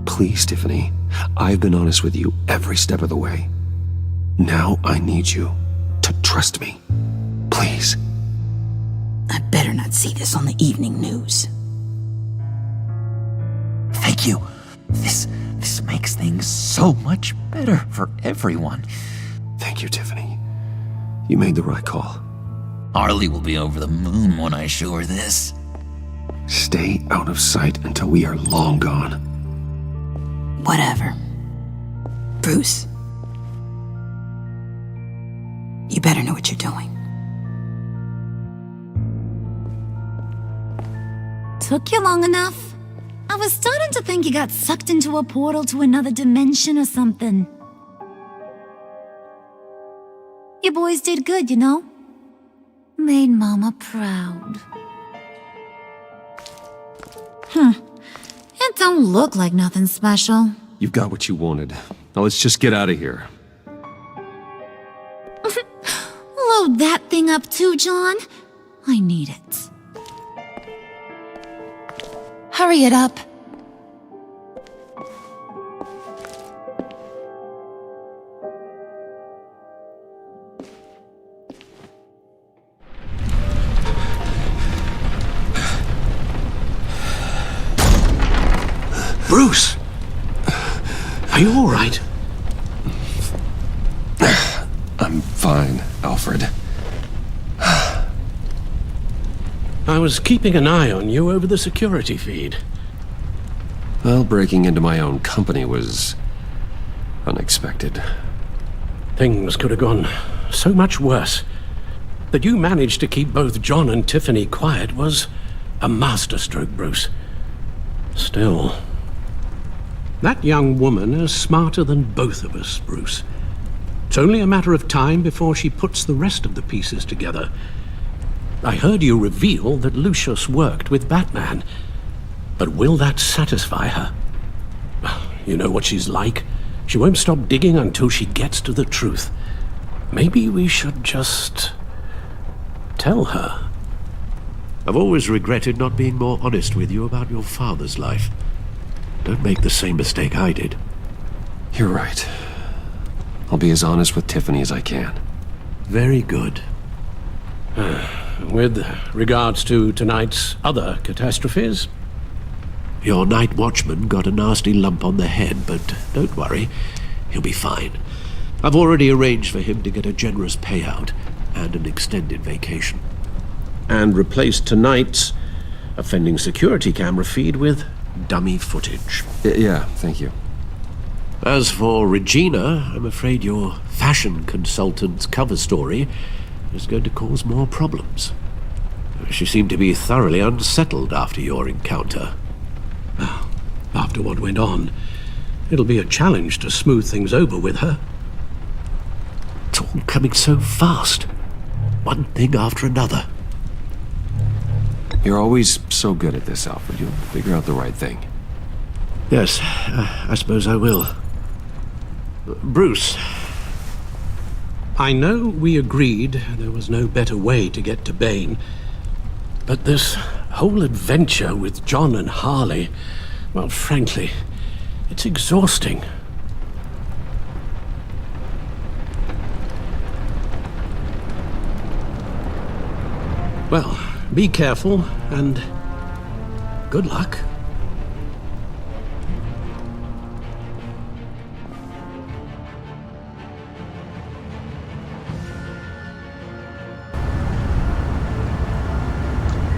Please, Tiffany. I've been honest with you every step of the way. Now I need you to trust me. Please. I better not see this on the evening news. Thank you. This makes things so much better for everyone. Thank you, Tiffany. You made the right call. Harley will be over the moon when I show her this. Stay out of sight until we are long gone. Whatever. Bruce. You better know what you're doing. Took you long enough? I was starting to think you got sucked into a portal to another dimension or something. You boys did good, Made Mama proud. It don't look like nothing special. You've got what you wanted. Now let's just get out of here. Load that thing up too, John. I need it. Hurry it up. Bruce! Are you all right? I'm fine, Alfred. I was keeping an eye on you over the security feed. Well, breaking into my own company was unexpected. Things could have gone so much worse. That you managed to keep both John and Tiffany quiet was a masterstroke, Bruce. Still, that young woman is smarter than both of us, Bruce. It's only a matter of time before she puts the rest of the pieces together. I heard you reveal that Lucius worked with Batman. But will that satisfy her? You know what she's like. She won't stop digging until she gets to the truth. Maybe we should just tell her. I've always regretted not being more honest with you about your father's life. Don't make the same mistake I did. You're right. I'll be as honest with Tiffany as I can. Very good. With regards to tonight's other catastrophes? Your night watchman got a nasty lump on the head, but don't worry, he'll be fine. I've already arranged for him to get a generous payout and an extended vacation. And replaced tonight's offending security camera feed with dummy footage. Yeah, thank you. As for Regina, I'm afraid your fashion consultant's cover story is going to cause more problems. She seemed to be thoroughly unsettled after your encounter. Well, after what went on, it'll be a challenge to smooth things over with her. It's all coming so fast. One thing after another. You're always so good at this, Alfred. You'll figure out the right thing. Yes, I suppose I will. Bruce. I know we agreed there was no better way to get to Bane, but this whole adventure with John and Harley, well, frankly, it's exhausting. Well, be careful, and good luck.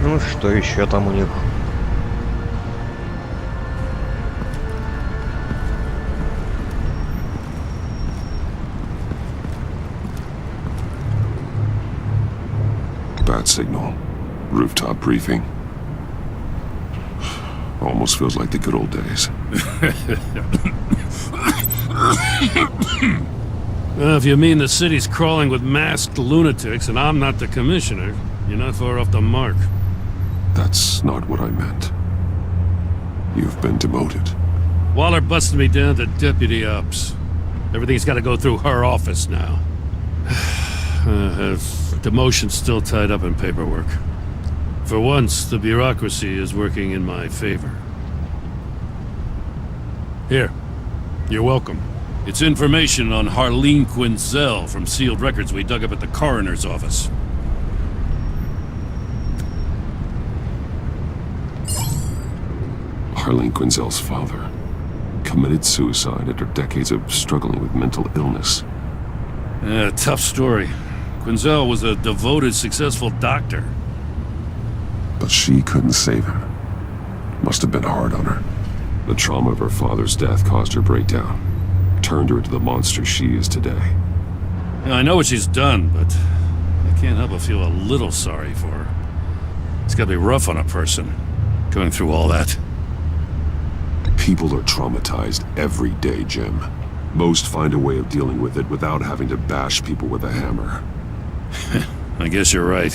Ну, что еще там у них? Bat signal. Rooftop briefing. Almost feels like the good old days. Well, if you mean the city's crawling with masked lunatics and I'm not the commissioner, you're not far off the mark. That's not what I meant. You've been demoted. Waller busted me down to deputy ops. Everything's got to go through her office now. Demotion's still tied up in paperwork. For once, the bureaucracy is working in my favor. Here. You're welcome. It's information on Harleen Quinzel from sealed records we dug up at the coroner's office. Harleen Quinzel's father committed suicide after decades of struggling with mental illness. Yeah, tough story. Quinzel was a devoted, successful doctor. But she couldn't save him. Must have been hard on her. The trauma of her father's death caused her breakdown. Turned her into the monster she is today. Yeah, I know what she's done, but I can't help but feel a little sorry for her. It's gotta be rough on a person, going through all that. People are traumatized every day, Jim. Most find a way of dealing with it without having to bash people with a hammer. I guess you're right.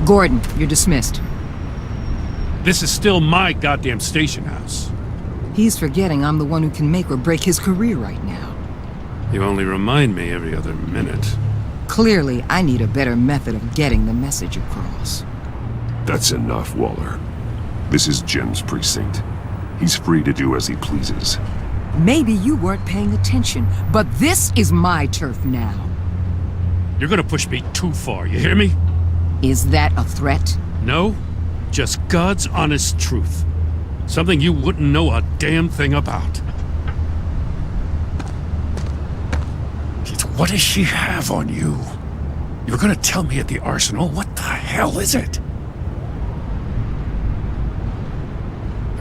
Gordon, you're dismissed. This is still my goddamn station house. He's forgetting I'm the one who can make or break his career right now. You only remind me every other minute. Clearly, I need a better method of getting the message across. That's enough, Waller. This is Jim's precinct. He's free to do as he pleases. Maybe you weren't paying attention, but this is my turf now. You're gonna push me too far, you hear me? Is that a threat? No, just God's honest truth. Something you wouldn't know a damn thing about. What does she have on you? You're gonna tell me at the arsenal? What the hell is it?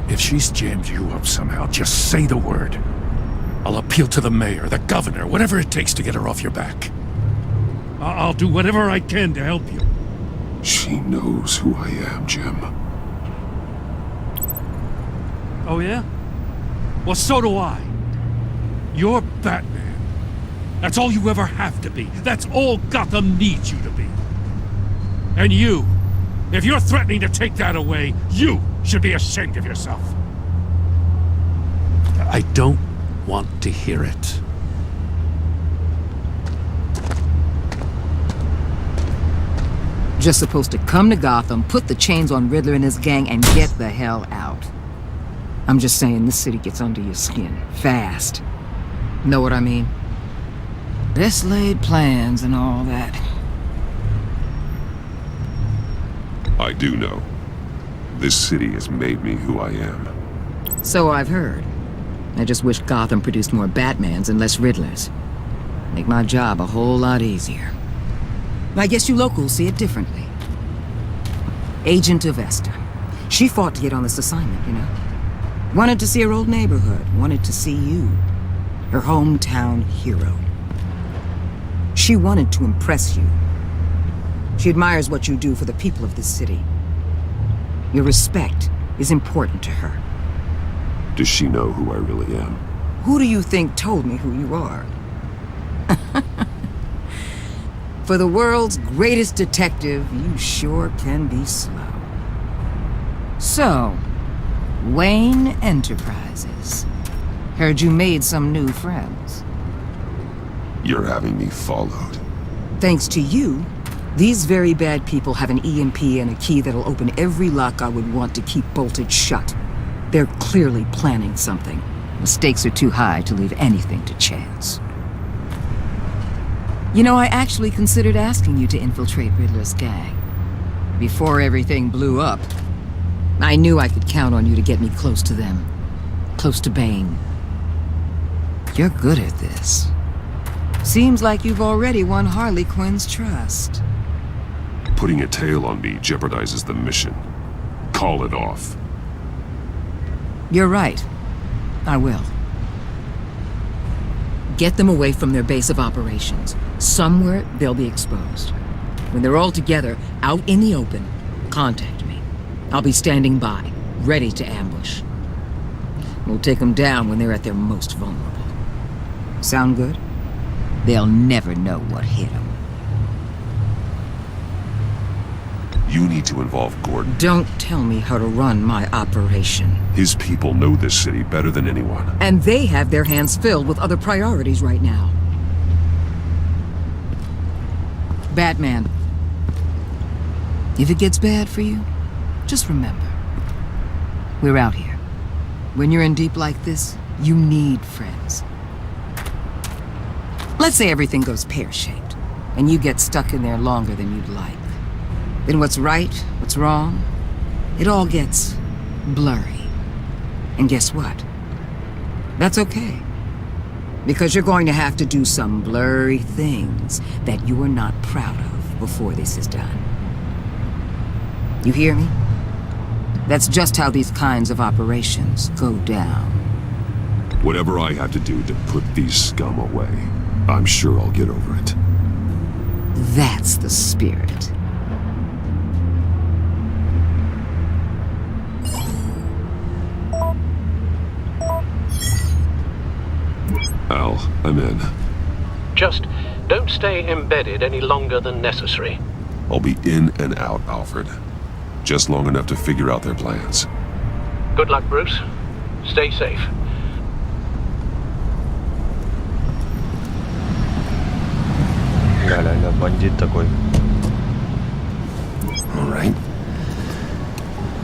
If she's jammed you up somehow, just say the word. I'll appeal to the mayor, the governor, whatever it takes to get her off your back. I'll do whatever I can to help you. She knows who I am, Jim. Oh yeah? Well, so do I. You're Batman. That's all you ever have to be. That's all Gotham needs you to be. And you, if you're threatening to take that away, you should be ashamed of yourself. I don't want to hear it. Just supposed to come to Gotham, put the chains on Riddler and his gang, and get the hell out. I'm just saying, this city gets under your skin. Fast. Know what I mean? Best laid plans and all that. I do know. This city has made me who I am. So I've heard. I just wish Gotham produced more Batmans and less Riddlers. Make my job a whole lot easier. I guess you locals see it differently. Agent Avesta. She fought to get on this assignment, you know? Wanted to see her old neighborhood. Wanted to see you. Her hometown hero. She wanted to impress you. She admires what you do for the people of this city. Your respect is important to her. Does she know who I really am? Who do you think told me who you are? For the world's greatest detective, you sure can be slow. So, Wayne Enterprises. Heard you made some new friends. You're having me followed. Thanks to you, these very bad people have an EMP and a key that'll open every lock I would want to keep bolted shut. They're clearly planning something. The stakes are too high to leave anything to chance. You know, I actually considered asking you to infiltrate Riddler's gang. Before everything blew up, I knew I could count on you to get me close to them. Close to Bane. You're good at this. Seems like you've already won Harley Quinn's trust. Putting a tail on me jeopardizes the mission. Call it off. You're right. I will. Get them away from their base of operations. Somewhere they'll be exposed. When they're all together, out in the open, contact me. I'll be standing by, ready to ambush. We'll take them down when they're at their most vulnerable. Sound good? They'll never know what hit them. You need to involve Gordon. Don't tell me how to run my operation. His people know this city better than anyone. And they have their hands filled with other priorities right now. Batman. If it gets bad for you, just remember. We're out here. When you're in deep like this, you need friends. Let's say everything goes pear-shaped, and you get stuck in there longer than you'd like. Then what's right, what's wrong, it all gets blurry. And guess what? That's okay. Because you're going to have to do some blurry things that you are not proud of before this is done. You hear me? That's just how these kinds of operations go down. Whatever I have to do to put these scum away, I'm sure I'll get over it. That's the spirit. Al, I'm in. Just don't stay embedded any longer than necessary. I'll be in and out, Alfred. Just long enough to figure out their plans. Good luck, Bruce. Stay safe. Ля-ля-ля, бандит такой. All right.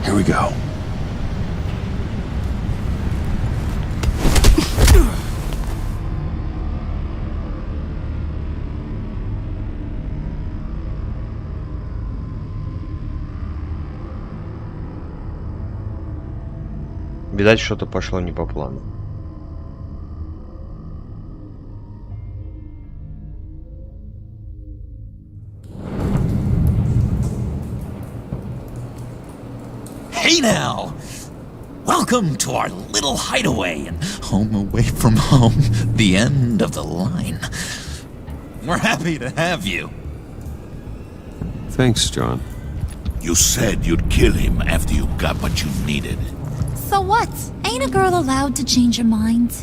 Here we go. Видать, что-то пошло не по плану. Hey now! Welcome to our little hideaway and home away from home, the end of the line. We're happy to have you. Thanks, John. You said you'd kill him after you got what you needed. So what? Ain't a girl allowed to change her mind?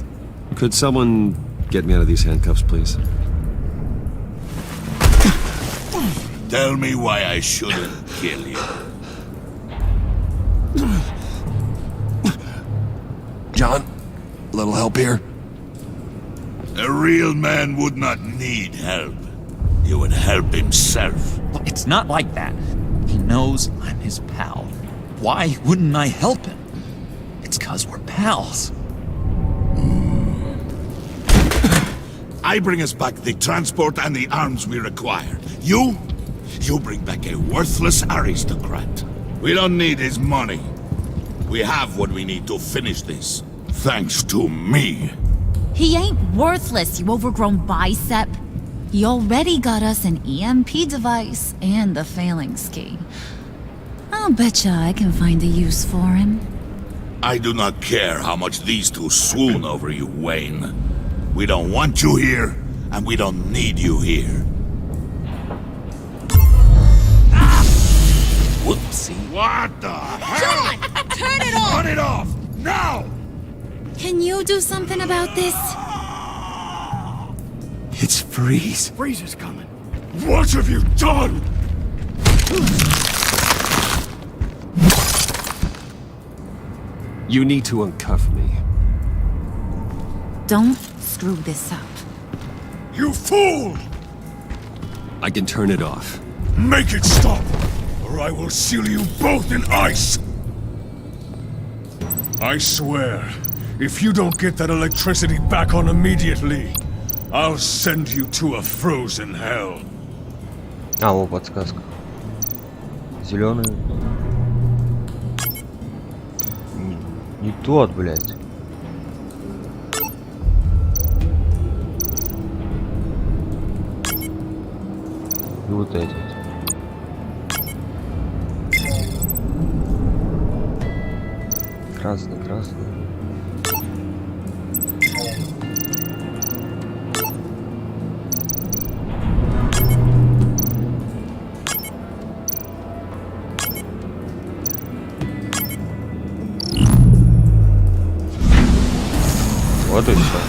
Could someone get me out of these handcuffs, please? Tell me why I shouldn't kill you. John, a little help here? A real man would not need help. He would help himself. Look, it's not like that. He knows I'm his pal. Why wouldn't I help him? It's 'cause we're pals. I bring us back the transport and the arms we require. You bring back a worthless aristocrat. We don't need his money. We have what we need to finish this. Thanks to me. He ain't worthless, you overgrown bicep. He already got us an EMP device and the phalanx key. I'll betcha I can find a use for him. I do not care how much these two swoon over you, Wayne. We don't want you here, and we don't need you here. Whoopsie. What the hell? John! Turn it off! Turn it off! Now! Can you do something about this? It's Freeze. Freeze is coming. What have you done? You need to uncuff me. Don't screw this up. You fool! I can turn it off. Make it stop, or I will seal you both in ice! I swear, if you don't get that electricity back on immediately, I'll send you to a frozen hell. А, о, подсказка. Зеленый. Не тот, блядь. И вот этот. Красный, красный. Вот и все.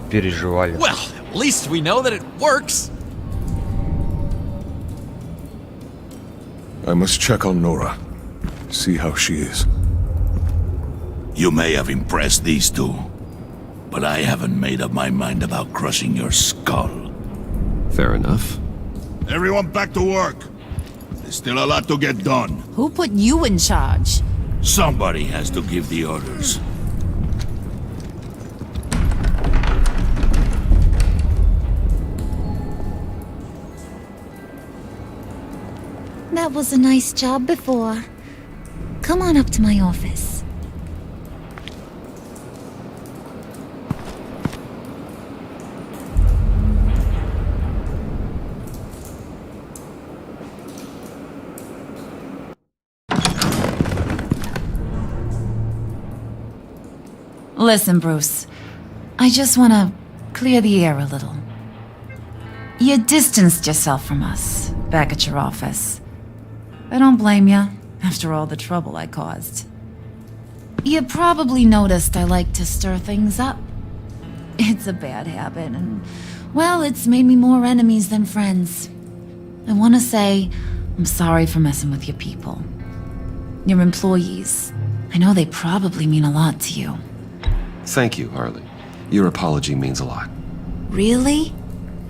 Переживали. Well, at least we know that it works. I must check on Nora. See how she is. You may have impressed these two, but I haven't made up my mind about crushing your skull. Fair enough. Everyone back to work. There's still a lot to get done. Who put you in charge? Somebody has to give the orders. That was a nice job before. Come on up to my office. Listen, Bruce. I just want to clear the air a little. You distanced yourself from us back at your office. I don't blame you, after all the trouble I caused. You probably noticed I like to stir things up. It's a bad habit, and, well, it's made me more enemies than friends. I want to say I'm sorry for messing with your people. Your employees. I know they probably mean a lot to you. Thank you, Harley. Your apology means a lot. Really?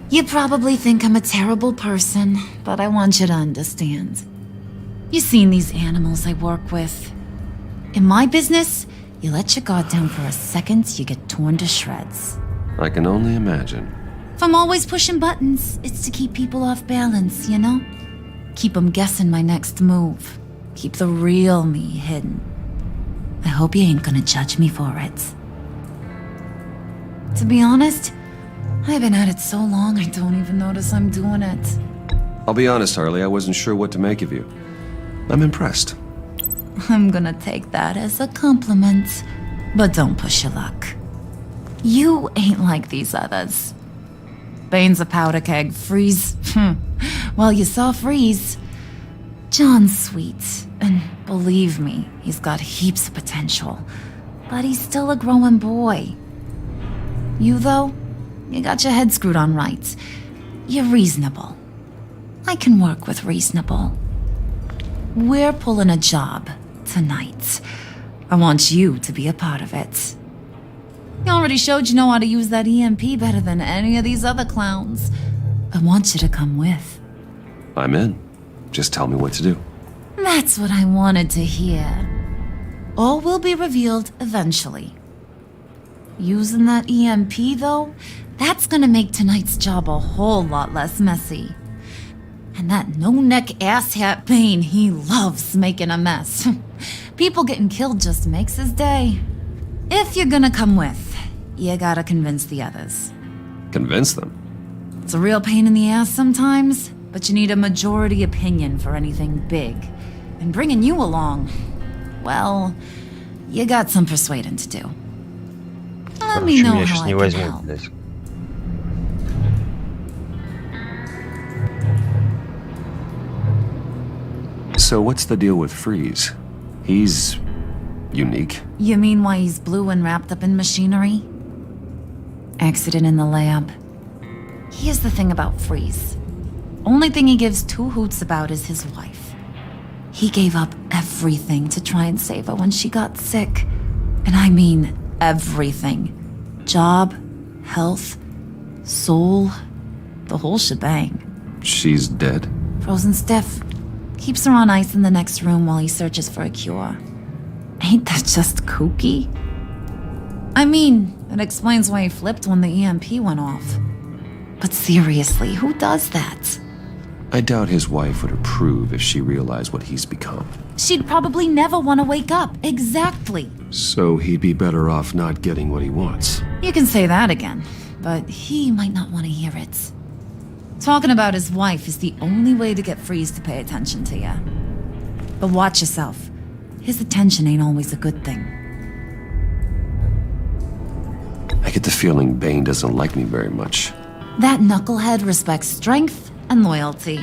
You probably think I'm a terrible person, but I want you to understand. You've seen these animals I work with. In my business, you let your guard down for a second, you get torn to shreds. I can only imagine. If I'm always pushing buttons, it's to keep people off balance, you know? Keep them guessing my next move. Keep the real me hidden. I hope you ain't gonna judge me for it. To be honest, I've been at it so long I don't even notice I'm doing it. I'll be honest, Harley, I wasn't sure what to make of you. I'm impressed. I'm gonna take that as a compliment, but don't push your luck. You ain't like these others. Bane's a powder keg, Freeze. Well, you saw Freeze. John's sweet, and believe me, he's got heaps of potential. But he's still a growing boy. You, though, you got your head screwed on right. You're reasonable. I can work with reasonable. We're pulling a job tonight. I want you to be a part of it. You already showed you know how to use that EMP better than any of these other clowns. I want you to come with. I'm in. Just tell me what to do. That's what I wanted to hear. All will be revealed eventually. Using that EMP, though, that's gonna make tonight's job a whole lot less messy. And that no-neck asshat Bane, he loves making a mess. People getting killed just makes his day. If you're gonna come with, you gotta convince the others. Convince them? It's a real pain in the ass sometimes, but you need a majority opinion for anything big. And bringing you along, well, you got some persuading to do. Let me know how I can help. So what's the deal with Freeze? He's unique. You mean why he's blue and wrapped up in machinery? Accident in the lab. Here's the thing about Freeze. Only thing he gives two hoots about is his wife. He gave up everything to try and save her when she got sick. And I mean everything. Job, health, soul, the whole shebang. She's dead? Frozen stiff. Keeps her on ice in the next room while he searches for a cure. Ain't that just kooky? I mean, it explains why he flipped when the EMP went off. But seriously, who does that? I doubt his wife would approve if she realized what he's become. She'd probably never want to wake up. Exactly. So he'd be better off not getting what he wants. You can say that again, but he might not want to hear it. Talking about his wife is the only way to get Freeze to pay attention to you. But watch yourself. His attention ain't always a good thing. I get the feeling Bane doesn't like me very much. That knucklehead respects strength and loyalty.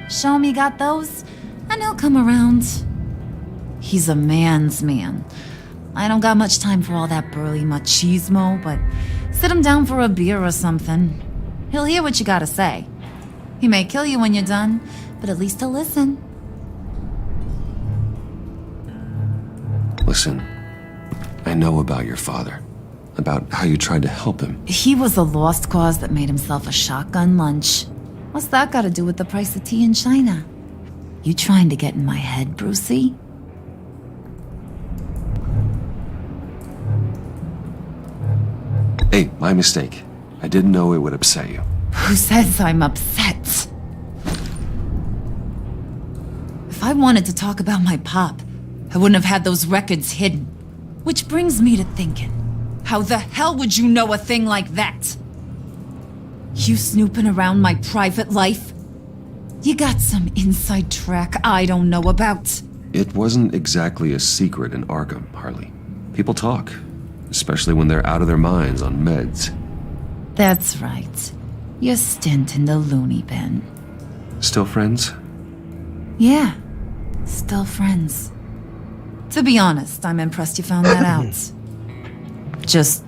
Show him you got those, and he'll come around. He's a man's man. I don't got much time for all that burly machismo, but sit him down for a beer or something. He'll hear what you gotta say. He may kill you when you're done, but at least he'll listen. Listen, I know about your father. About how you tried to help him. He was a lost cause that made himself a shotgun lunch. What's that got to do with the price of tea in China? You trying to get in my head, Brucey? Hey, my mistake. I didn't know it would upset you. Who says I'm upset? If I wanted to talk about my pop, I wouldn't have had those records hidden. Which brings me to thinking, how the hell would you know a thing like that? You snooping around my private life? You got some inside track I don't know about. It wasn't exactly a secret in Arkham, Harley. People talk, especially when they're out of their minds on meds. That's right. Your stint in the loony bin. Still friends? Yeah, still friends. To be honest, I'm impressed you found that out. Just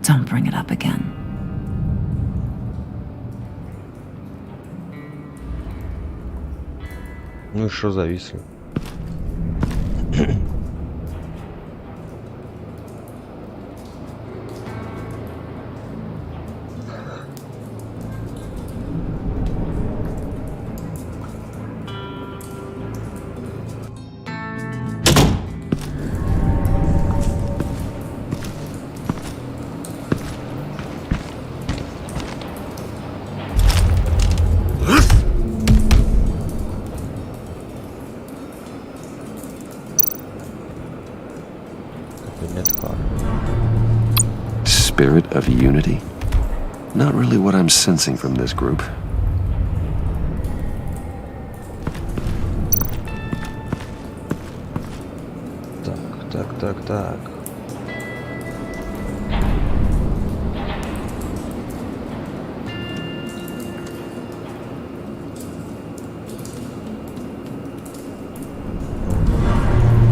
don't bring it up again. Ну и что зависли? Spirit of unity? Not really what I'm sensing from this group. Так.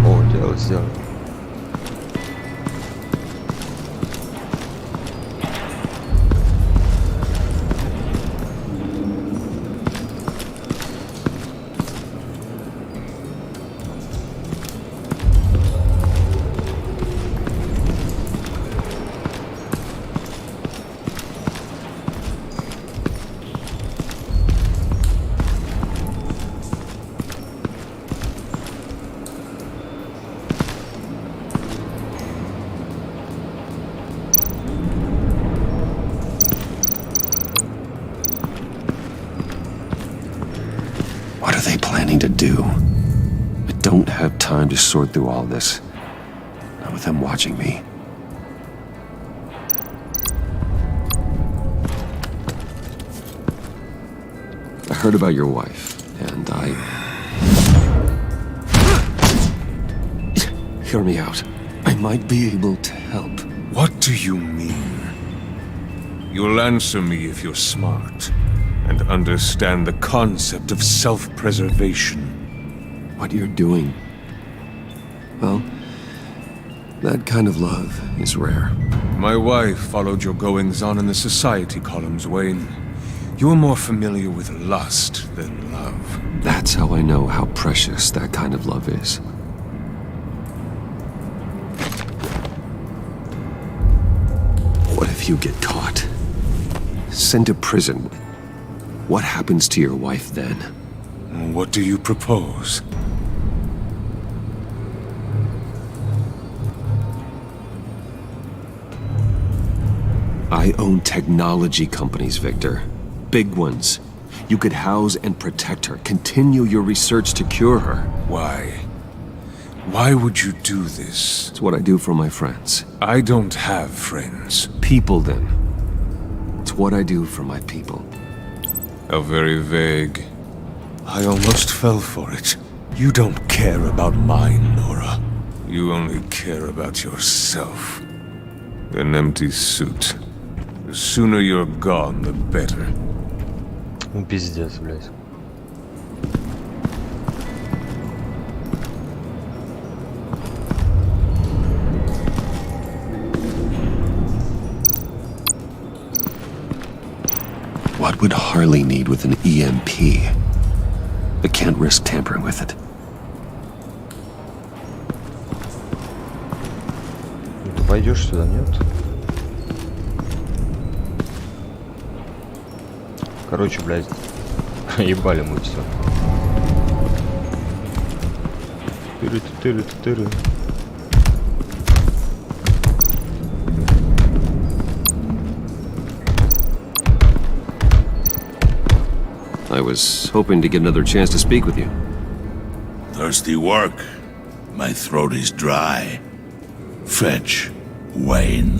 О, дело сделано. What are they planning to do? I don't have time to sort through all this. Not with them watching me. I heard about your wife, and Hear me out. I might be able to help. What do you mean? You'll answer me if you're smart and understand the concept of self-preservation. What you're doing, well, that kind of love is rare. My wife followed your goings-on in the society columns, Wayne. You're more familiar with lust than love. That's how I know how precious that kind of love is. What if you get caught? Sent to prison? What happens to your wife then? What do you propose? I own technology companies, Victor. Big ones. You could house and protect her, continue your research to cure her. Why? Why would you do this? It's what I do for my friends. I don't have friends. People, then. It's what I do for my people. How very vague. I almost fell for it. You don't care about mine, Nora. You only care about yourself. An empty suit. The sooner you're gone, the better. Ну, пиздец, блядь. What would Harley need with an EMP? I can't risk tampering with it. Ты пойдешь сюда, нет? Короче, блядь, ебали мы все. Тыры. I was hoping to get another chance to speak with you. Thirsty work? My throat is dry. Fetch, Wayne.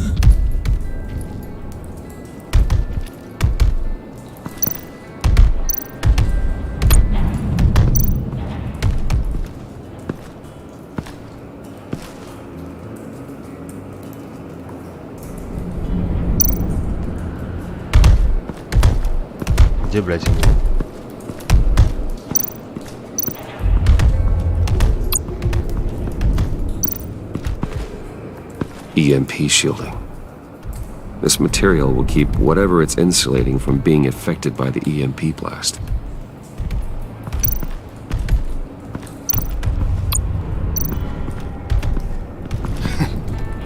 Где, блядь, EMP shielding. This material will keep whatever it's insulating from being affected by the EMP blast.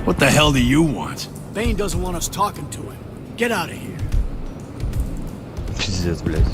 What the hell do you want? Bane doesn't want us talking to him. Get out of here. Пиздец, блядь.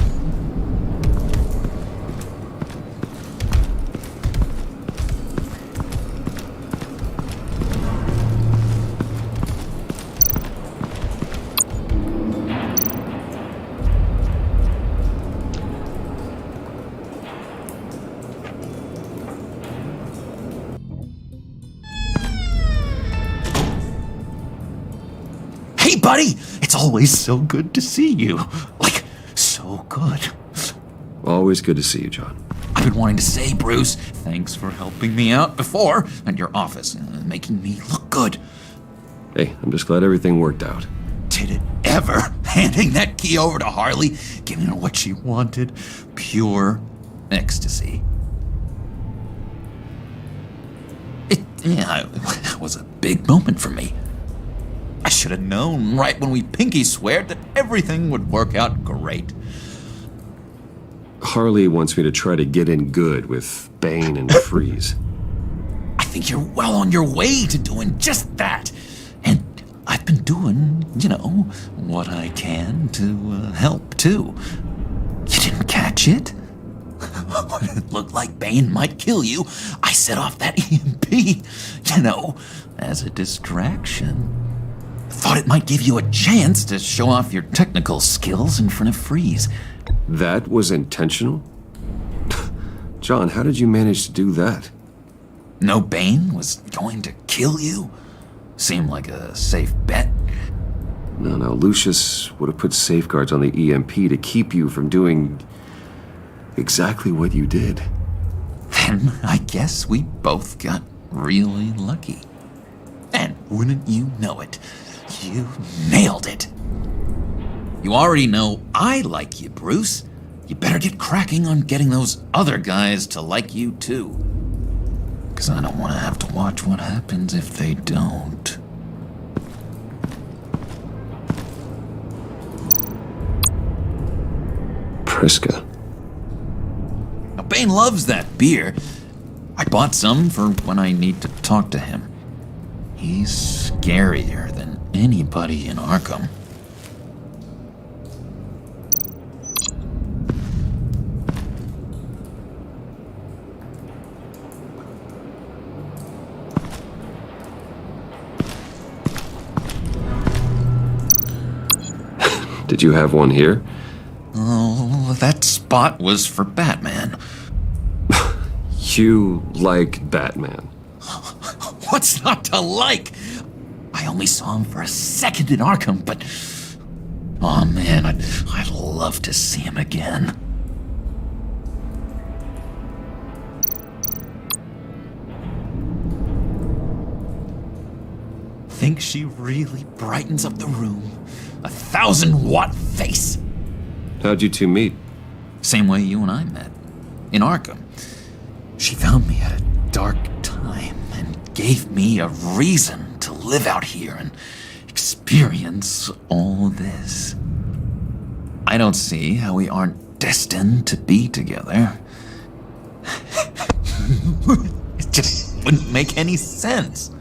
Hey, buddy! It's always so good to see you. Like, so good. Always good to see you, John. I've been wanting to say, Bruce, thanks for helping me out before at your office, making me look good. Hey, I'm just glad everything worked out. Did it ever? Handing that key over to Harley, giving her what she wanted. Pure ecstasy. It was a big moment for me. I should have known right when we pinky sweared that everything would work out great. Harley wants me to try to get in good with Bane and Freeze. I think you're well on your way to doing just that. And I've been doing, what I can to help, too. You didn't catch it? When it looked like Bane might kill you, I set off that EMP, as a distraction. Thought it might give you a chance to show off your technical skills in front of Freeze. That was intentional? John, how did you manage to do that? No Bane was going to kill you? Seemed like a safe bet. No, Lucius would have put safeguards on the EMP to keep you from doing exactly what you did. Then I guess we both got really lucky. And wouldn't you know it, you nailed it. You already know I like you, Bruce. You better get cracking on getting those other guys to like you, too. Because I don't want to have to watch what happens if they don't. Priska. Now, Bane loves that beer. I bought some for when I need to talk to him. He's scarier than anybody in Arkham. Did you have one here? Oh, that spot was for Batman. You like Batman? What's not to like? I only saw him for a second in Arkham, but... oh man, I'd love to see him again. Think she really brightens up the room? 1,000-watt face! How'd you two meet? Same way you and I met. In Arkham. She found me at a dark time and gave me a reason to live out here and experience all this. I don't see how we aren't destined to be together. It just wouldn't make any sense.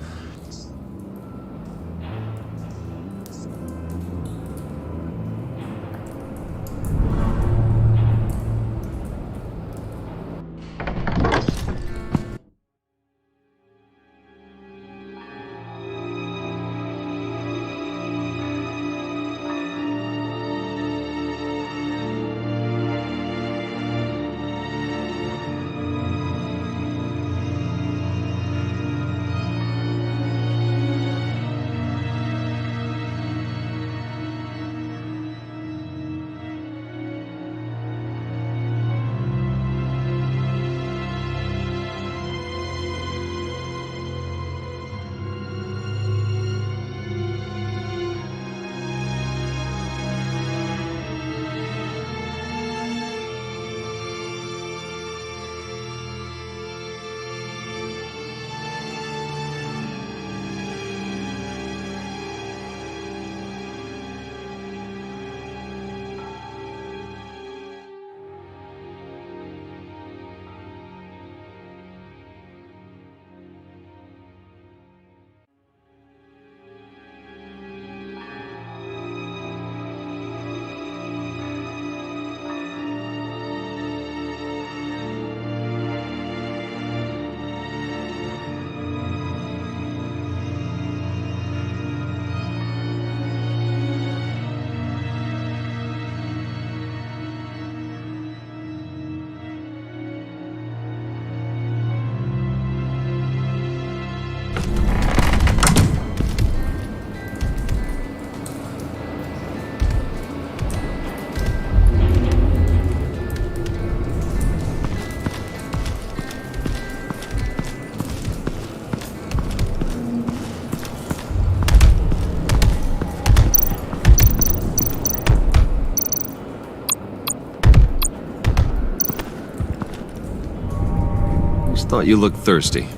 Thought you looked thirsty.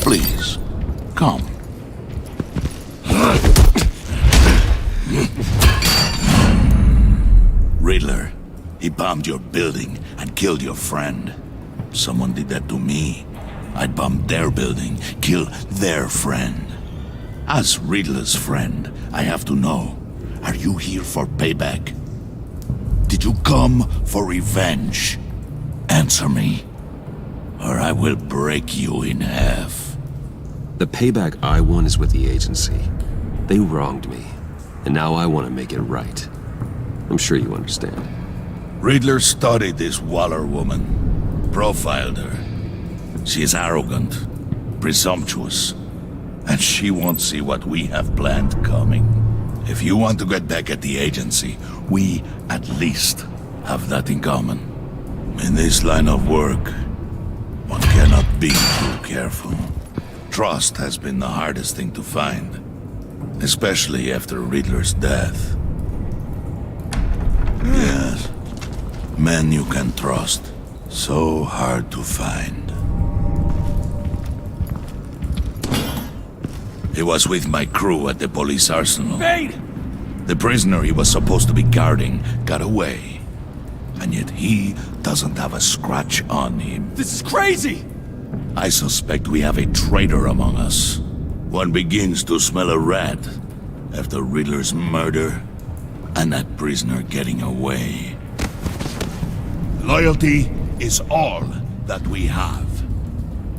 Please, come. Riddler, he bombed your building and killed your friend. Someone did that to me. I'd bomb their building, kill their friend. As Riddler's friend, I have to know, are you here for payback? Did you come for revenge? Answer me, or I will break you in half. The payback I want is with the agency. They wronged me, and now I want to make it right. I'm sure you understand. Riddler studied this Waller woman, profiled her. She is arrogant, presumptuous, and she won't see what we have planned coming. If you want to get back at the agency, we at least have that in common. In this line of work, one cannot be too careful. Trust has been the hardest thing to find, especially after Riddler's death. Yes, men you can trust, so hard to find. He was with my crew at the police arsenal. Bane! The prisoner he was supposed to be guarding got away. And yet he doesn't have a scratch on him. This is crazy! I suspect we have a traitor among us. One begins to smell a rat after Riddler's murder and that prisoner getting away. Loyalty is all that we have.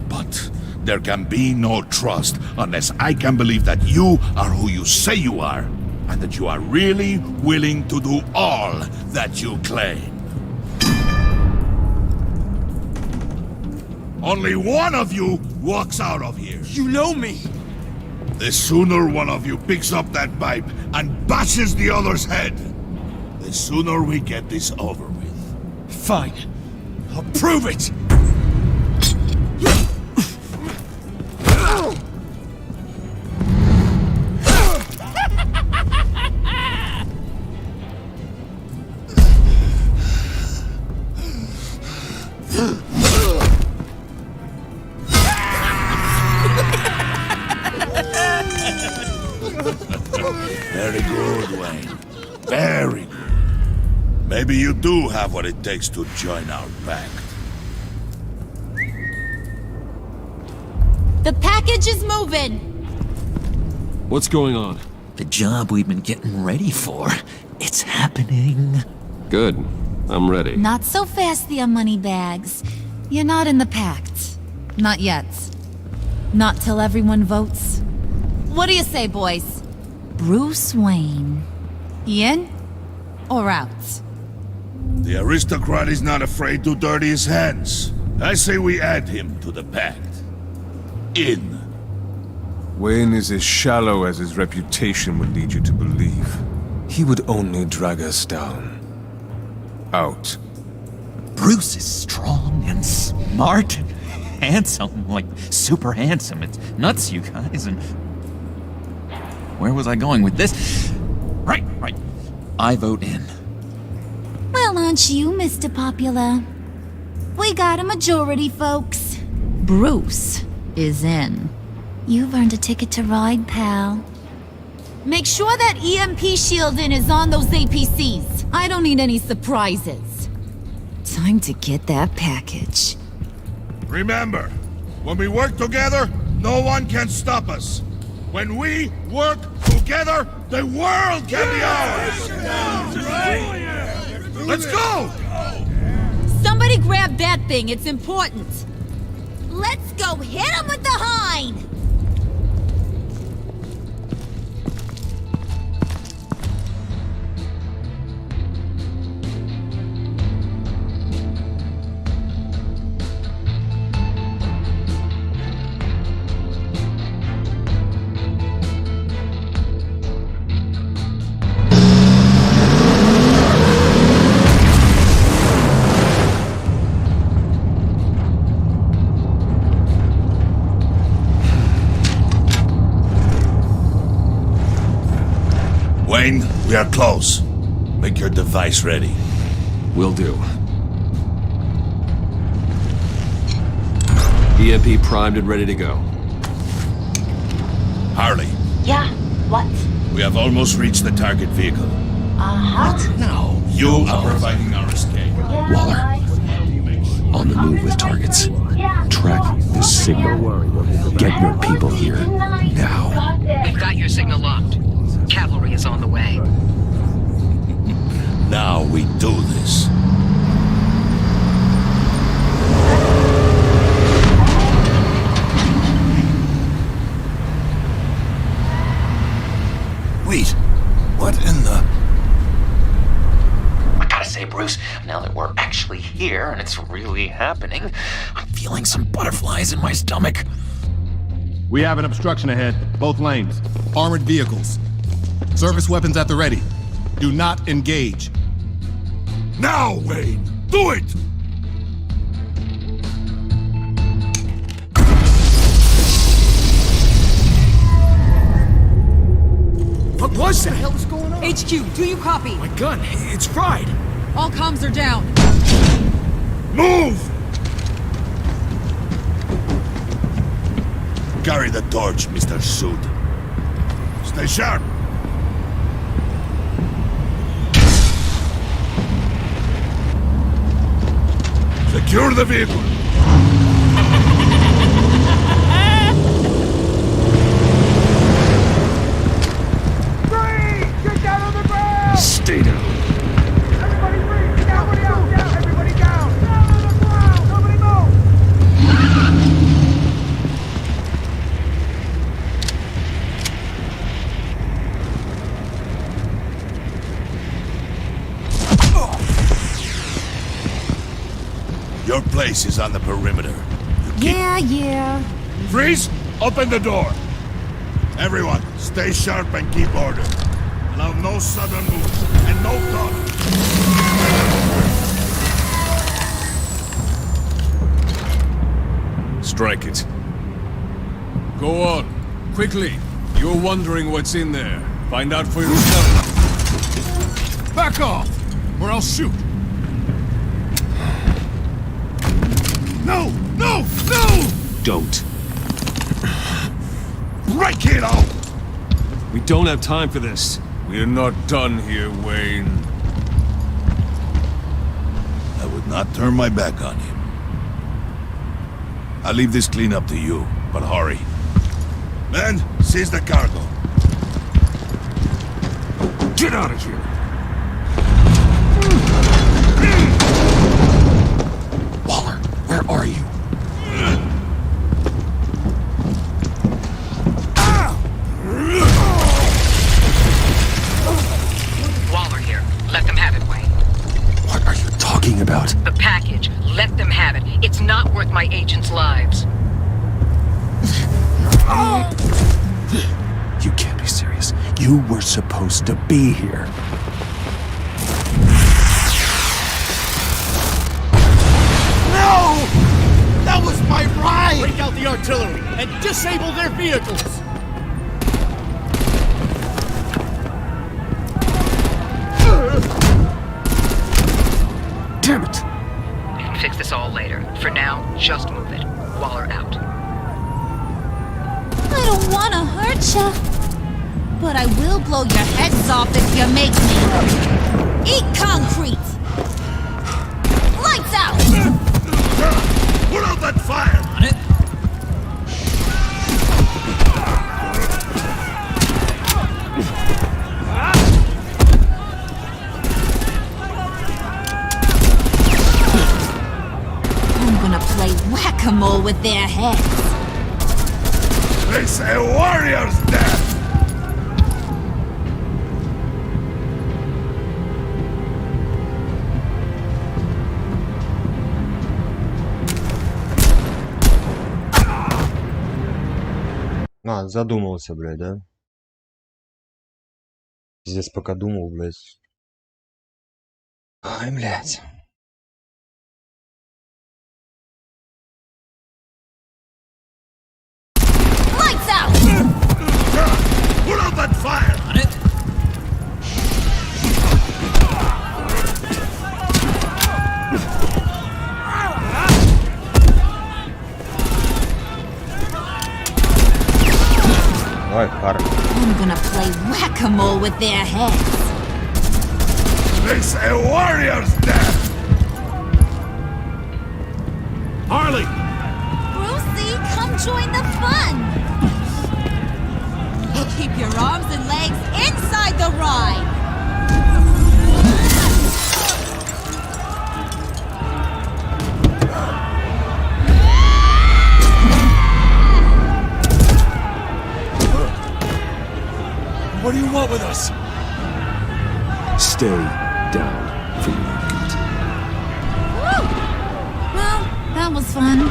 But there can be no trust unless I can believe that you are who you say you are, and that you are really willing to do all that you claim. Only one of you walks out of here. You know me! The sooner one of you picks up that pipe and bashes the other's head, the sooner we get this over with. Fine. I'll prove it! Very good, Wayne. Very good. Maybe you do have what it takes to join our pact. The package is moving! What's going on? The job we've been getting ready for. It's happening. Good. I'm ready. Not so fast, the Moneybags. You're not in the pact. Not yet. Not till everyone votes. What do you say, boys? Bruce Wayne. In or out? The aristocrat is not afraid to dirty his hands. I say we add him to the pact. In. Wayne is as shallow as his reputation would lead you to believe. He would only drag us down. Out. Bruce is strong and smart and handsome, like super handsome. It's nuts, you guys, and... Where was I going with this? Right. I vote in. Well, aren't you, Mr. Popular? We got a majority, folks. Bruce is in. You've earned a ticket to ride, pal. Make sure that EMP shielding is on those APCs. I don't need any surprises. Time to get that package. Remember, when we work together, no one can stop us. When we work together, the world can be ours! Let's go! Somebody grab that thing, it's important. Let's go hit him with the hind! Wayne, we are close. device ready. Will do. EMP primed and ready to go. Harley, Yeah, what? we have almost reached the target vehicle. What? No. You are providing our escape. Waller. On the move with targets. Track the signal. Get your people here. Now. We've got your signal locked. Cavalry is on the way. Now we do this. Wait, what in the... I gotta say, Bruce, now that we're actually here and it's really happening, I'm feeling some butterflies in my stomach. We have an obstruction ahead, both lanes. Armored vehicles. Service weapons at the ready. Do not engage. Now, Wayne! Do it! What was that? What the hell is going on? HQ, do you copy? My gun, it's fried. All comms are down. Move! Carry the torch, Mr. Suit. Stay sharp. Secure the vehicle. Get down on the ground! Stay down. Everybody breathe! Everybody out! Down! Everybody down! Down on the ground! Nobody move! Your place is on the perimeter. Yeah. Freeze! Open the door! Everyone, stay sharp and keep order. Allow no sudden moves and no talk. Strike it. Go on. Quickly. You're wondering what's in there. Find out for yourself. Back off, or I'll shoot. No! No! No! Don't. Break it out! We don't have time for this. We're not done here, Wayne. I would not turn my back on him. I'll leave this cleanup to you, but hurry. Men, seize the cargo. Get out of here! Waller, where are you? Waller here. Let them have it, Wayne. What are you talking about? The package. Let them have it. It's not worth my agents' lives. You can't be serious. You were supposed to be here. No! That was my ride! Break out the artillery and disable their vehicles! Damn it! We can fix this all later. For now, just move it. Waller out. I don't want to hurt ya, but I will blow your heads off if you make me. Eat concrete! Lights out! Put out that fire! On it. I'm gonna play whack-a-mole with their heads. They say warrior's death! А, задумался, блядь, да? Здесь пока думал, блядь. Ай, блядь. Lights out! Put out that fire! On it. Давай, Харли. I'm gonna play whack-a-mole with their heads. It's a warrior's death! Harley! Brucey, come join the fun! Keep your arms and legs inside the ride! What do you want with us? Stay down for your good. Woo! Well, that was fun.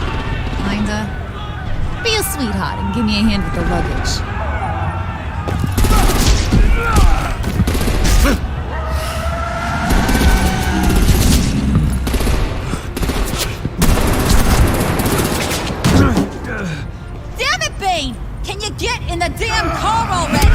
Kinda. Be a sweetheart and give me a hand with the luggage. Damn it, Bane! Can you get in the damn car already?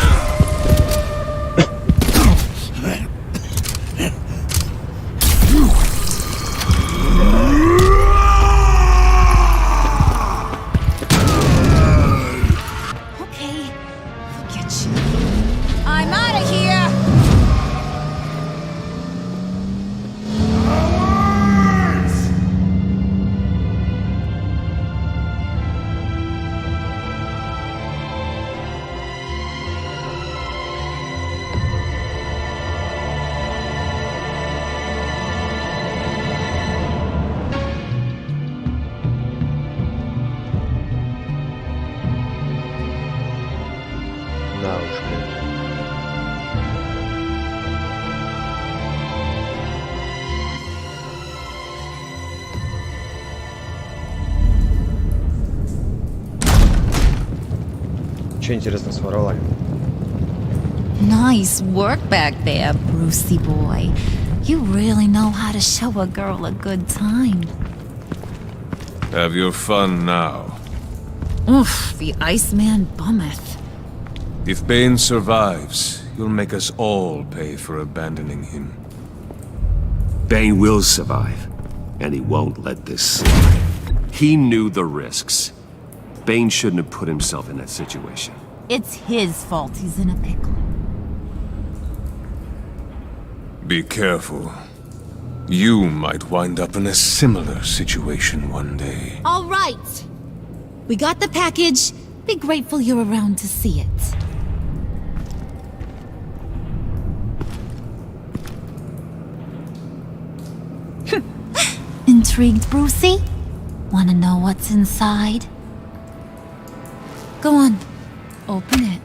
I'm out of here! Да уж, блин. Что интересно своровали? Nice work back there, Brucey boy. You really know how to show a girl a good time. Have your fun now. Oof, the Iceman bummeth. If Bane survives, you'll make us all pay for abandoning him. Bane will survive, and he won't let this slide. He knew the risks. Bane shouldn't have put himself in that situation. It's his fault he's in a pickle. Be careful. You might wind up in a similar situation one day. All right. We got the package. Be grateful you're around to see it. Intrigued, Brucey? Want to know what's inside? Go on. Open it.